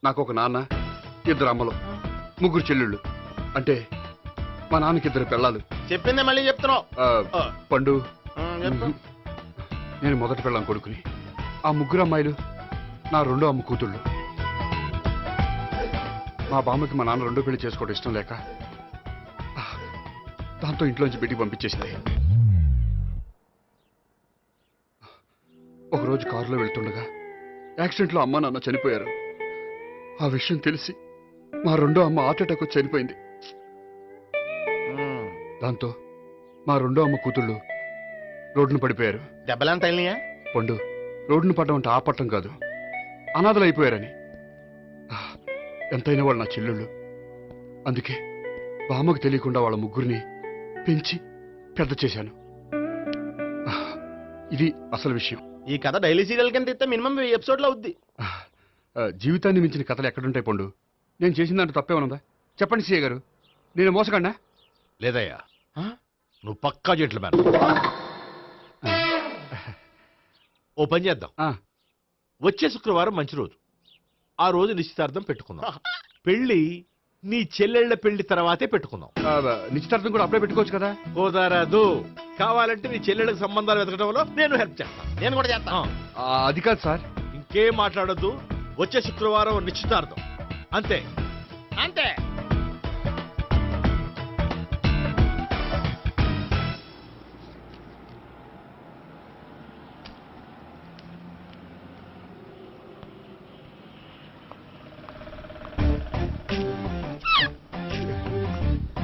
నాకు ఒక నాన్న, 2 అమ్మలు, 3 చెల్లెళ్ళు. అంటే మా నాన్నకి 2 పిల్లలు. చెప్పిందే మళ్ళీ చెప్తున్నావు. పండు, నేను మొదటి పిల్లం కొడుకుని. ఆ 3 అమ్మాయిలు నా 2వ అమ్మ కూతుళ్ళు. మా బామ్మకి మా నాన్న 2వ పెళ్లి చేసుకోవడం ఇష్టం లేక దాంతో ఇంట్లోంచి బయటికి పంపించేసింది. ఒకరోజు కారులో వెళ్తుండగా యాక్సిడెంట్లో అమ్మ నాన్న చనిపోయారు. ఆ విషయం తెలిసి మా 2వ అమ్మ హార్ట్ అటాక్ వచ్చి చనిపోయింది. దాంతో మా 2వ అమ్మ కూతుళ్ళు రోడ్డును పడిపోయారు. దెబ్బలంత అయినాయా? పండు, రోడ్డును పడ్డం అంటే ఆపట్టం కాదు, అనాథలు అయిపోయారని. ఎంతైనా వాళ్ళు నా చెల్లెళ్ళు. అందుకే బామ్మకు తెలియకుండా వాళ్ళ 3 పెంచి పెద్ద చేశాను. ఇది అసలు విషయం. ఈ కథ డైలీ సీరియల్ కింద ఇస్తే మినిమం 10 ఎపిసోడ్లు అవుద్ది. జీవితాన్ని మించిన కథలు ఎక్కడుంటాయి పండు? నేను చేసిన దాంట్లో తప్పేమనుందా? చెప్పండి సీఏ గారు, నేను మోసగండా? లేదయ్యా, నువ్వు పక్కా జెంట్లమ్యాన్. ఓ పని చేద్దాం, వచ్చే శుక్రవారం మంచి రోజు, ఆ రోజు నిశ్చితార్థం పెట్టుకుందాం. పెళ్లి నీ చెల్లెళ్ల పెళ్లి తర్వాతే పెట్టుకుందాం. నిశ్చితార్థం కూడా అప్పుడే పెట్టుకోవచ్చు కదా? కుదరదు, కావాలంటే నీ చెల్లెళ్ళకి సంబంధాలు వెతకడంలో నేను హెల్ప్ చేస్తాను. నేను కూడా చేస్తాను. అది కాదు సార్. ఇంకేం మాట్లాడొద్దు, వచ్చే శుక్రవారం నిశ్చితార్థం, అంతే అంతే.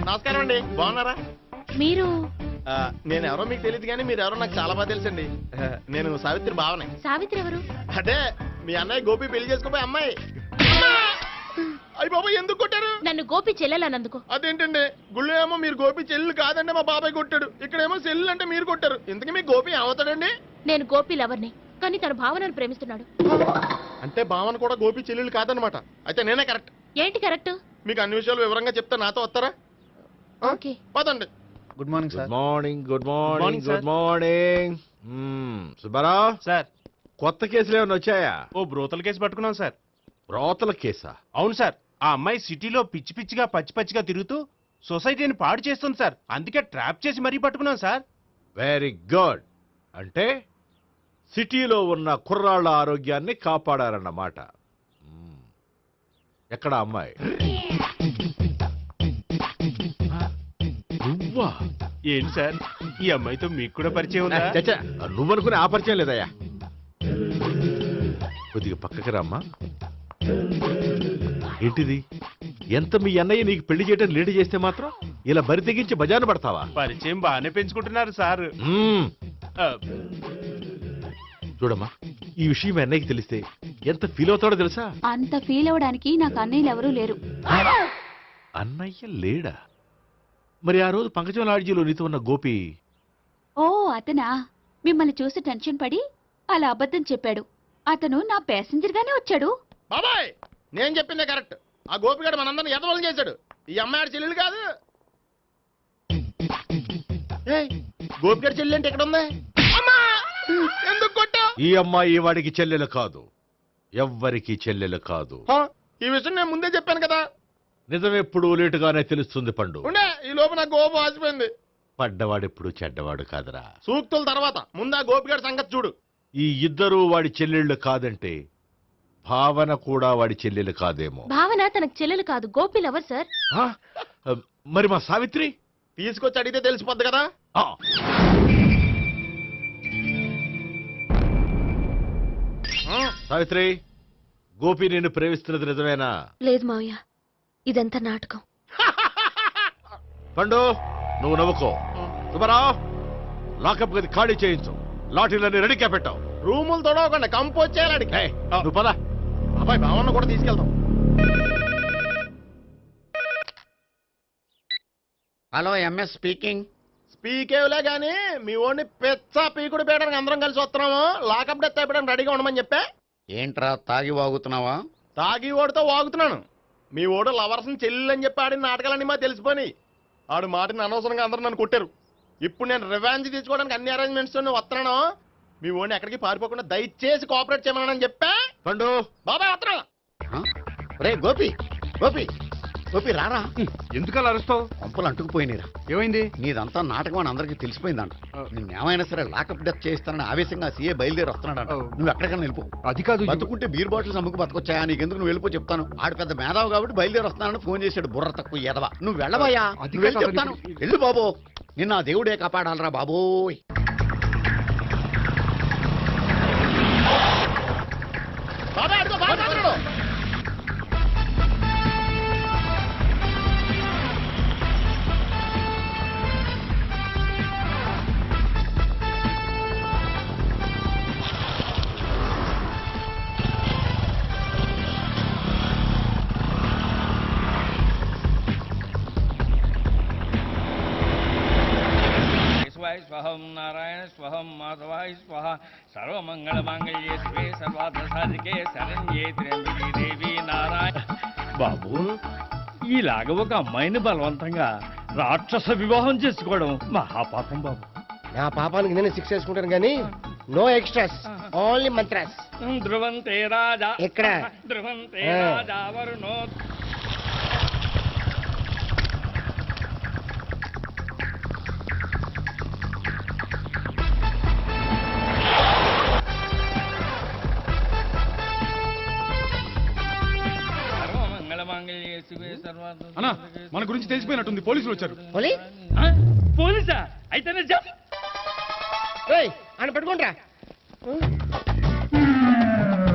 నమస్కారం అండి, బాగున్నారా? మీరు నేను ఎవరో మీకు తెలియదు కానీ మీరు ఎవరో నాకు చాలా బాగా తెలుసండి. నేను సావిత్రి బావనే. సావిత్రి ఎవరు? అంటే మీ అన్నయ్య గోపి పెళ్లి చేసుకోపోయి అమ్మాయి. అయ్యి బాబాయ్, ఎందుకు కొట్టారు? నన్ను గోపి చెల్లెలన్నందుకు. అదేంటండి, గుళ్ళు ఏమో మీరు గోపి చెల్లు కాదండి మా బాబాయ్ కొట్టాడు, ఇక్కడేమో చెల్లు అంటే మీరు కొట్టారు. ఇంతకీ మీ గోపి ఏమవుతాడండి? నేను గోపి లవర్ని, కానీ తన భావనను ప్రేమిస్తున్నాడు. అంటే భావన కూడా గోపి చెల్లెలు కాదనమాట. అయితే నేనే కరెక్ట్. ఏంటి కరెక్ట్? మీకు అన్ని విషయాలు వివరంగా చెప్తా, నాతో వస్తారా? ఓకే, పదండి. Good morning sir. Good morning. Good morning. Morning, sir. Good morning. Subbarao sir, కొత్త కేసులు ఏమైనా వచ్చాయా? ఓ బ్రోతల కేసు పట్టుకున్నాం సార్. బ్రోతల కేసా? అవును సార్, ఆ అమ్మాయి సిటీలో పిచ్చి పిచ్చిగా పచ్చి పచ్చిగా తిరుగుతూ సొసైటీని పాడు చేస్తుంది సార్. అందుకే ట్రాప్ చేసి మరీ పట్టుకున్నాం సార్. Very good. అంటే సిటీలో ఉన్న కుర్రాళ్ళ ఆరోగ్యాన్ని కాపాడారన్నమాట. ఎక్కడ అమ్మాయి? నువ్వా? ఏంటి సార్, ఈ అమ్మాయితో మీకు కూడా పరిచయం ఉందా? నువ్వనుకునే ఆ పరిచయం లేదయ్యా. కొద్దిగా పక్కకి రామ్మా. ఏంటిది? ఎంత మీ అన్నయ్య నీకు పెళ్లి చేయడం లేట్ చేస్తే మాత్రం ఇలా బరి తెగించి బజారు పడతావా? పరిచయం బాగానే పెంచుకుంటున్నారు సార్. చూడమ్మా, ఈ విషయం మీ అన్నయ్యకి తెలిస్తే ఎంత ఫీల్ అవుతాడో తెలుసా? అంత ఫీల్ అవడానికి నాకు అన్నయ్యలు ఎవరూ లేరు. అన్నయ్య లేడా? మరి ఆ రోజు పంకజం లాడ్జీలో నీతో ఉన్న గోపి? ఓ అతనా? మిమ్మల్ని చూసి టెన్షన్ పడి అలా అబద్ధం చెప్పాడు. అతను నా ప్యాసింజర్ గానే వచ్చాడు. బాబాయ్, నేను చెప్పిందే కరెక్ట్. ఆ గోపిగాడు మనందరిని ఎదవలం చేశాడు. ఈ అమ్మాయి చెల్లెలు కాదు. గోపిగాడి చెల్లి అంటే ఎక్కడ ఉంది? ఎందుకు కొట్టా? ఈ అమ్మాయి వాడికి చెల్లెలు కాదు, ఎవ్వరికి చెల్లెలు కాదు. ఈ విషయం నేను ముందే చెప్పాను కదా. నిజమెప్పుడు లేటుగానే తెలుస్తుంది పండు. ఉండే ఈ లోపు నాకు గోపు ఆసిపోయింది. పడ్డవాడెప్పుడు చెడ్డవాడు కాదురా. సూక్తుల తర్వాత ముందు ఆ గోపిగాడి సంగతి చూడు. ఈ ఇద్దరూ వాడి చెల్లెళ్ళు కాదంటే భావన కూడా వాడి చెల్లెలు కాదేమో. భావన తనకు చెల్లెలు కాదు, గోపి లవర్ సార్. మరి మా సావిత్రి? తీసుకొచ్చి అడిగితే తెలిసిపోద్ది కదా. సావిత్రి, గోపి నిన్ను ప్రేమిస్తున్నది నిజమేనా? లేదు మావయ్య, ఇదంతా నాటకం. పండు, నువ్వు నవ్వుకో. సుబ్బారావు, లాకప్ గది ఖాళీ చేయించు. లాఠీలన్నీ రెడీగా పెట్టావు. రూములు తొడవకుండా కంపోజ్ చేయాలి. నువ్వు పద. అబ్బాయి భావన కూడా తీసుకెళ్తాం. Hello, MS speaking. స్పీకేవ్లే గానీ మీ ఓడిని పెచ్చ పీకుడు పేయడానికి అందరం కలిసి వస్తున్నాము. లాకప్ డెత్ అయిపోయడానికి రెడీగా ఉండమని చెప్పే. ఏంట్రా తాగి వాగుతున్నావా? తాగి ఓడితో వాగుతున్నాను. మీ ఓడు లవర్స్ని చెల్లెని చెప్పి ఆడిన నాటకాలన్నీ మా తెలిసిపోయి ఆడు మాటని అనవసరంగా అందరూ నన్ను కొట్టారు. ఇప్పుడు నేను రివెంజ్ తీసుకోవడానికి అన్ని అరేంజ్మెంట్స్ వస్తున్నాను. మీ ఓడిని ఎక్కడికి పారిపోకుండా దయచేసి కోఆపరేట్ చేయమని చెప్పా. పండు బాబాయ్ వస్తున్నా. రే గోపి, గోపి, గోపి రారా. ఎందుకలా అరుస్తావు? పంపులు అంటుకుపోయినరా. ఏమైంది? నీదంతా నాటకం అని అందరికీ తెలిసిపోయిందంట. నిన్నేమైనా సరే లాకప్ డెత్ చేస్తానని ఆవేశంగా సీఏ బయలుదేరి వస్తున్నాడంట. నువ్వు ఎక్కడికైనా వెళ్ళిపో. అది కాదు, బతుకుంటే బీర్ బాటిల్స్ అమ్ముకు బతకొచ్చాయా? నీకెందుకు? నువ్వు వెళ్ళిపో చెప్తాను. ఆడు పెద్ద మేధావు కాబట్టి బయలుదేరి వస్తానని ఫోన్ చేశాడు. బుర్ర తక్కువ ఎదవా. నువ్వు వెళ్ళవయ్యా. నువ్వు వెళ్ళి చెప్తాను. వెళ్ళు బాబో. నిన్న ఆ దేవుడే కాపాడాలరా బాబోయ్. బాబాయ్ అడుగు, బాబాయ్ అడుగు. స్వహం నారాయణ స్వహం మాధవాయ స్వహ సర్వమంగళ మాంగళ్యే శివే సర్వార్థ సాధికే శరణ్యే త్ర్యంబకే దేవి నారాయణ. బాబు, ఇలాగ ఒక అమ్మాయిని బలవంతంగా రాక్షస వివాహం చేసుకోవడం మహాపాపం బాబు. నా పాపానికి నేను శిక్ష చేసుకుంటాను కానీ నో ఎక్స్ట్రాస్, ఓన్లీ మంత్రాస్. ధ్రువంతే రాజా ఎక్కడ? ధ్రువంతే రాజా వరుణో. అన్నా, మన గురించి తెలిసిపోయినట్టుంది. పోలీసులు వచ్చారు. పోలీసా? అయితేనే అని పట్టుకుంటా.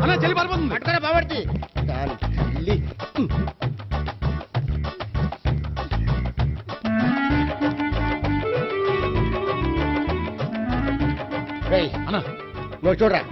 అన్నా, చెల్లి పారిపోతుంది. పట్టుకోరా బాబర్తి. అన్నా, నువ్వు చూడరా.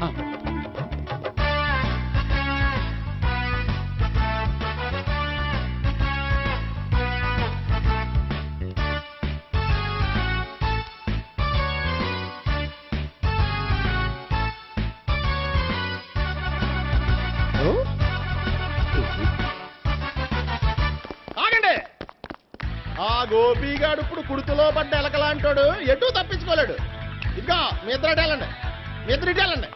ఆగండి. ఆ గోపిగాడు ఇప్పుడు కుడుతులో పడ్డ ఎలకలాంటాడు. ఎటు తప్పించుకోలేడు. ఇంకా మీ ఇద్దరు ఇటేళ్ళండి. మీ ఇద్దరు ఇటేళ్ళండి.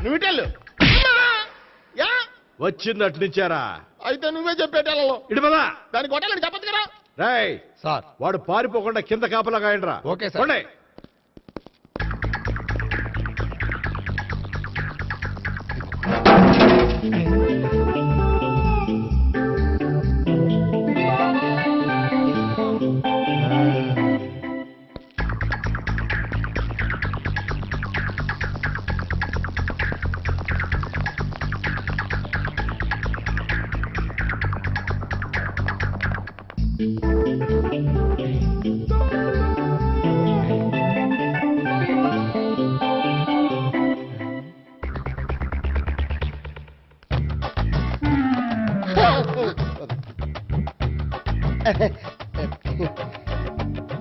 నువ్వు ఇటెళ్ళు. వచ్చిందటు నుంచారా? అయితే నువ్వే చెప్పేటెళ్ళలో. ఇటు పదా. దానికి కొట్టాలని చెప్పచ్చు కదా. రేయ్ సార్, వాడు పారిపోకుండా కింద కాపలా కాయండిరా. Okay sir.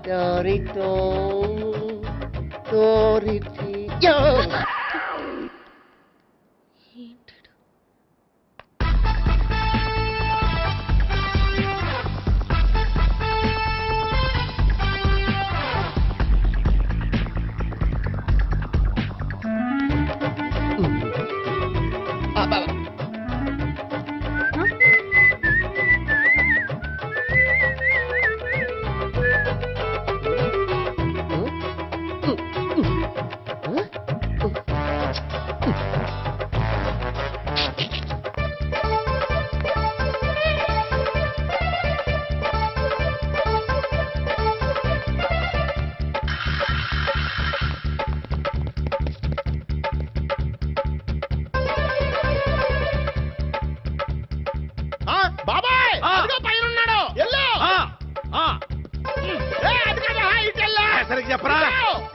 Torito, Toriti. Yo! బాబాయ్ అదిగో పైన ఉన్నాడు ఎల్లో అది కదా ఇటెల్లో సరిగ్గా చెప్పరా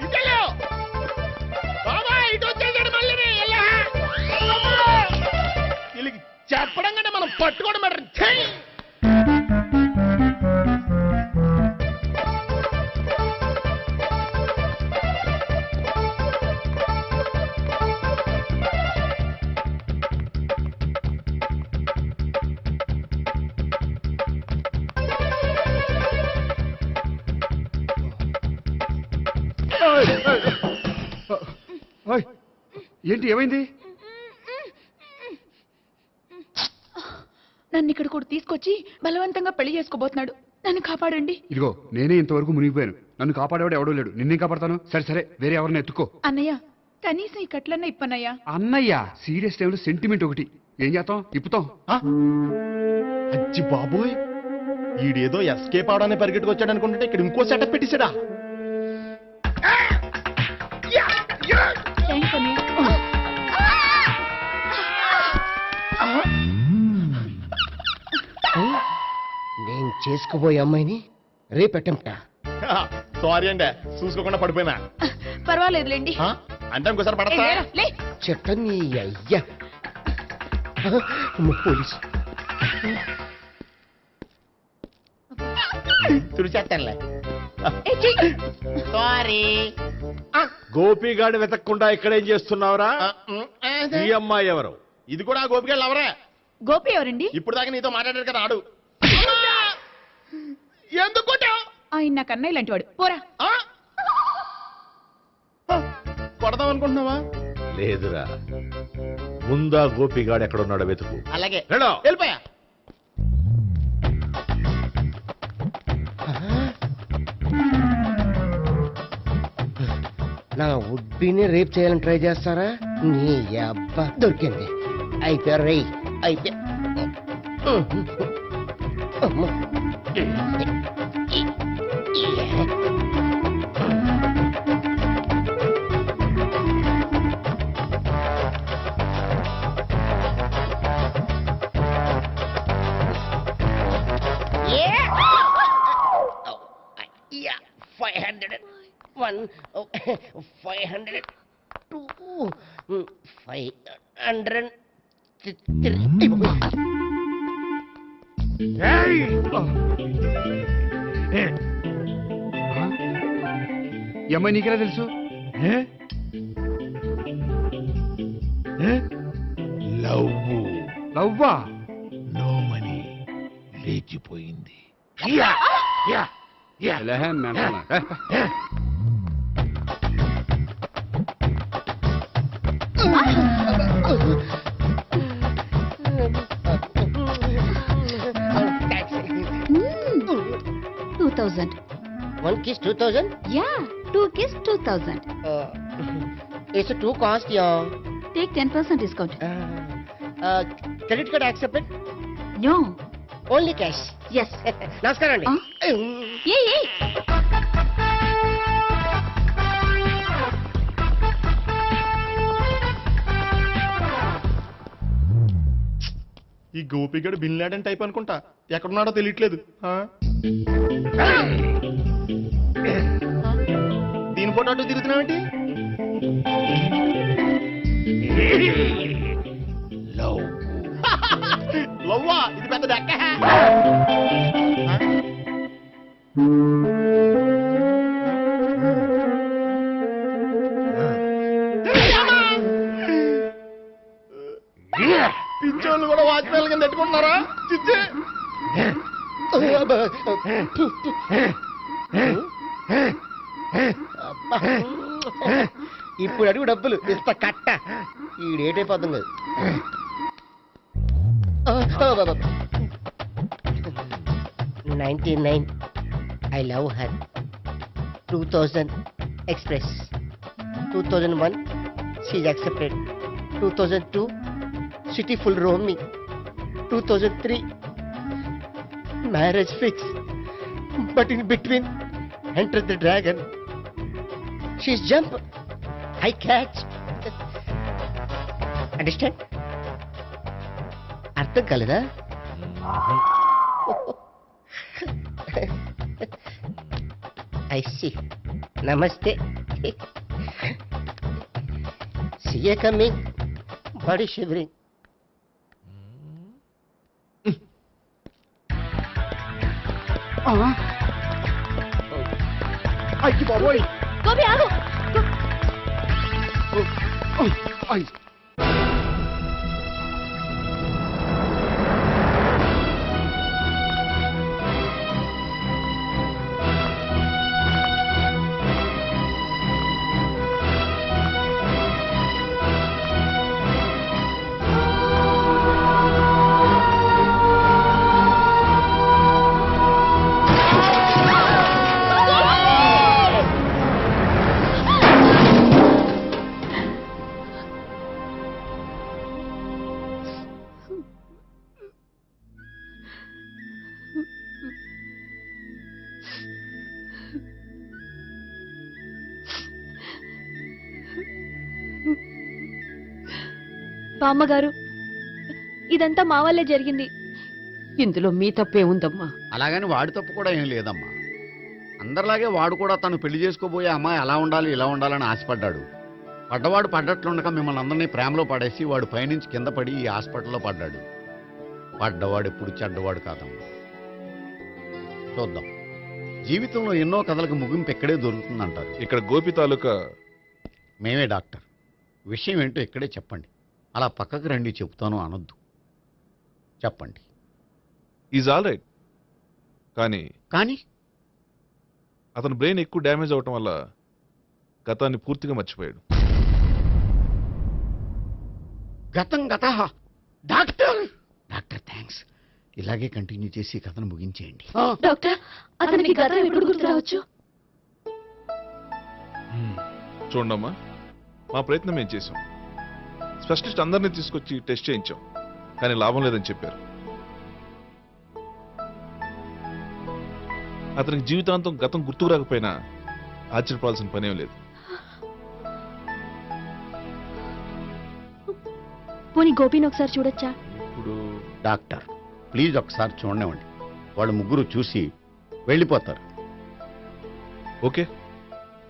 ఇటెల్లో బాబాయ్ ఇటు వచ్చేసాడు మళ్ళీ వీళ్ళకి చెప్పడం కంటే మనం పట్టుకోవడం బెటర్ ఏంటి ఏమైంది? నన్ను ఇక్కడ కూడా తీసుకొచ్చి బలవంతంగా పెళ్లి చేసుకోబోతున్నాడు. నన్ను కాపాడండి. ఇదిగో నేనే ఇంతవరకు మునిగిపోయాను. నన్ను కాపాడేవాడు ఎవడో లేడు. నిన్నేం కాపాడతాను? సరే సరే వేరే ఎవరిని ఎత్తుకో. అన్నయ్య కనీసం ఈ కట్లన్నా ఇప్పన్నయ్యా. అన్నయ్య సీరియస్ టైంలో సెంటిమెంట్ ఒకటి. ఏం చేస్తాం? ఇప్పుతాం. అచ్చి బాబోయ్ ఈడేదో ఎస్కేప్ అవడానికి పరిగెట్టుకొచ్చాడు అనుకుంటే ఇక్కడ ఇంకో సెటప్ పెట్టేశాడా? నేను చేసుకోబోయే అమ్మాయిని రేపెట్టంట. సారీ అండి చూసుకోకుండా పడిపోయినా. పర్వాలేదులేండి. అంటే ఇంకోసారి పడతా చెట్టని అయ్యా పోలీసు తుడిచేస్తానులే. సారీ. గోపిగాడి వెతకకుండా ఇక్కడేం చేస్తున్నావురా? ఈ అమ్మాయి ఎవరు? ఇది కూడా గోపిగాళ్ళు ఎవరే? గోపి ఎవరండి? ఇప్పుడు దాకా నీతో మాట్లాడారు కదా ఆడు. ఎందుకు ఆయన నాకు అన్నయ్య లాంటి వాడు. పోరా. కొడదాం అనుకుంటున్నావా? లేదురా, ముందా గోపిగాడు ఎక్కడున్నాడో వెతుకు. అలాగే వెళ్ళో. వెళ్ళిపోయా. నా ఉడ్బీని రేప్ చేయాలని ట్రై చేస్తారా? నీ అబ్బా దొరికింది. అయిపోయారు రై అయిపోయా. ఈ అమ్మాయి నీకెలా తెలుసు? లవ్వా? నో మనీ లేచిపోయింది. One kiss 2000? Yeah, 2 kiss 2000. It's too cost, yeah. Take 10% discount. Credit card accepted? No. Only cash. Yes. నమస్కారం అండి. ఏ ఈ గోపిగడు బిన్ లాడెన్ టైప్ అనుకుంటా. ఎక్కడున్నాడో తెలియట్లేదు. దీని ఫోటో అటు తిరుగుతున్నావేంటి? లవ్వా? ఇది పెద్ద పిచ్చోళ్ళు కూడా వాచ్మెన్ కింద పెట్టుకుంటున్నారా చిచ్చే ఇప్పుడు అడుగు డబ్బులు ఇంత కట్ట ఈడేటైపోతాం కదా 99 I love her 2000 express 2001 she's accepted 2002 city full roaming 2003 marriage fix but in between enter the dragon she's jump I catch understand అర్థం కాలేదా I see. Namaste. See you coming. Body shivering. అయ్యి బాబోయ్ గోపి ఆగు అయ్యి బామ్మగారు ఇదంతా మా వల్లే జరిగింది. ఇందులో మీ తప్పే ఉందమ్మా. అలాగని వాడి తప్పు కూడా ఏం లేదమ్మా. అందరిలాగే వాడు కూడా తను పెళ్లి చేసుకోబోయే అమ్మాయి అలా ఉండాలి ఇలా ఉండాలని ఆశపడ్డాడు. పడ్డవాడు పడ్డట్లుండగా మిమ్మల్ని అందరినీ ప్రేమలో పడేసి వాడు పైనుంచి కింద పడి ఈ హాస్పిటల్లో పడ్డాడు. పడ్డవాడు ఎప్పుడు చెడ్డవాడు కాదమ్మా. చూద్దాం, జీవితంలో ఎన్నో కథలకు ముగింపు ఎక్కడే దొరుకుతుందంటారు. ఇక్కడ గోపి తాలూకా మేమే డాక్టర్. విషయం ఏంటో ఇక్కడే చెప్పండి. అలా పక్కకు రండి చెప్తాను అనొద్దు. చెప్పండి. Is all right. కానీ అతని బ్రెయిన్ ఎక్కువ డ్యామేజ్ అవటం వల్ల గతాన్ని పూర్తిగా మర్చిపోయాడు. గతం గత డాక్టర్ డాక్టర్ థ్యాంక్స్. ఇలాగే కంటిన్యూ చేసి కథను ముగించేయండి. డాక్టర్ అతనికి గతం ఎప్పుడు గుర్తు రావచ్చు? చూడమ్మా, మా ప్రయత్నం మేము చేసాం. స్పెషలిస్ట్ అందరినీ తీసుకొచ్చి టెస్ట్ చేయించాం, కానీ లాభం లేదని చెప్పారు. అతనికి జీవితాంతం గతం గుర్తుకు రాకపోయినా ఆశ్చర్యపడాల్సిన పనేం లేదు. పోనీ గోపిని ఒకసారి చూడొచ్చా? ఇప్పుడు డాక్టర్ ప్లీజ్ ఒకసారి చూడనివ్వండి. వాళ్ళు ముగ్గురు చూసి వెళ్ళిపోతారు. ఓకే,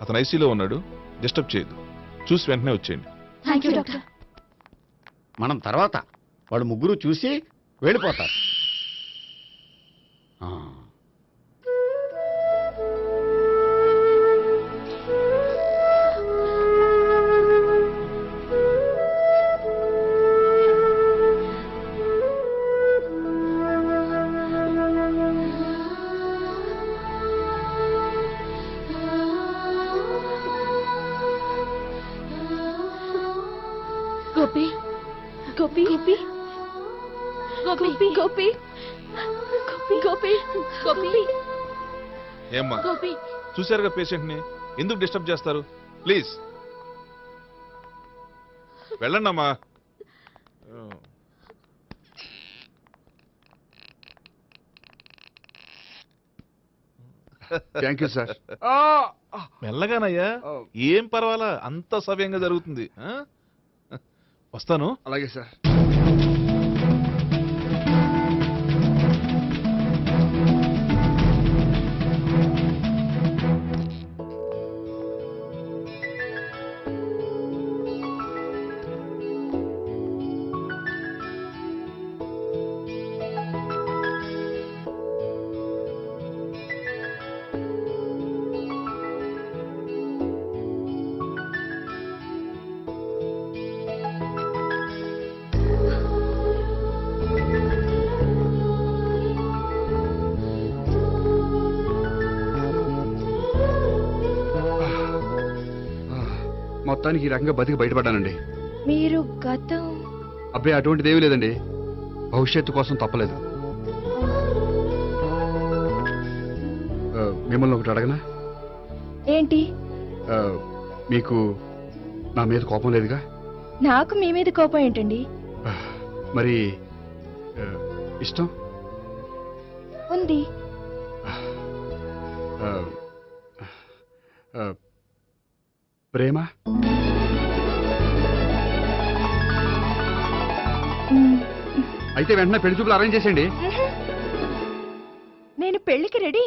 అతను ఐసీలో ఉన్నాడు, డిస్టర్బ్ చేయదు. చూసి వెంటనే వచ్చేయండి. Thank you doctor. మనం తర్వాత వాళ్ళు ముగ్గురు చూసి వెళ్ళిపోతారు. గోపి గోపి గోపి గోపి గోపి గోపి గోపి ఏమ్మా, గోపి చూశారుగా పేషెంట్ని, ఎందుకు డిస్టర్బ్ చేస్తారు? ప్లీజ్ వెళ్ళండి అమ్మా. Thank you sir. మెల్లగానయ్యా, ఏం పర్వాలా, అంత సవ్యంగా జరుగుతుంది. వస్తాను. అలాగే సార్. మొత్తానికి ఈ రకంగా బతికి బయటపడ్డానండి. మీరు గతం అబ్బాయి అటువంటిది ఏమీ లేదండి. భవిష్యత్తు కోసం తప్పలేదు. మిమ్మల్ని ఒకటి అడగనా? ఏంటి? మీకు నా మీద కోపం లేదుగా? నాకు మీ మీద కోపం ఏంటండి? మరి ఇష్టం ఉంది. ప్రేమ అయితే వెంటనే పెళ్లి చూపులు అరేంజ్ చేసేయండి. నేను పెళ్లికి రెడీ.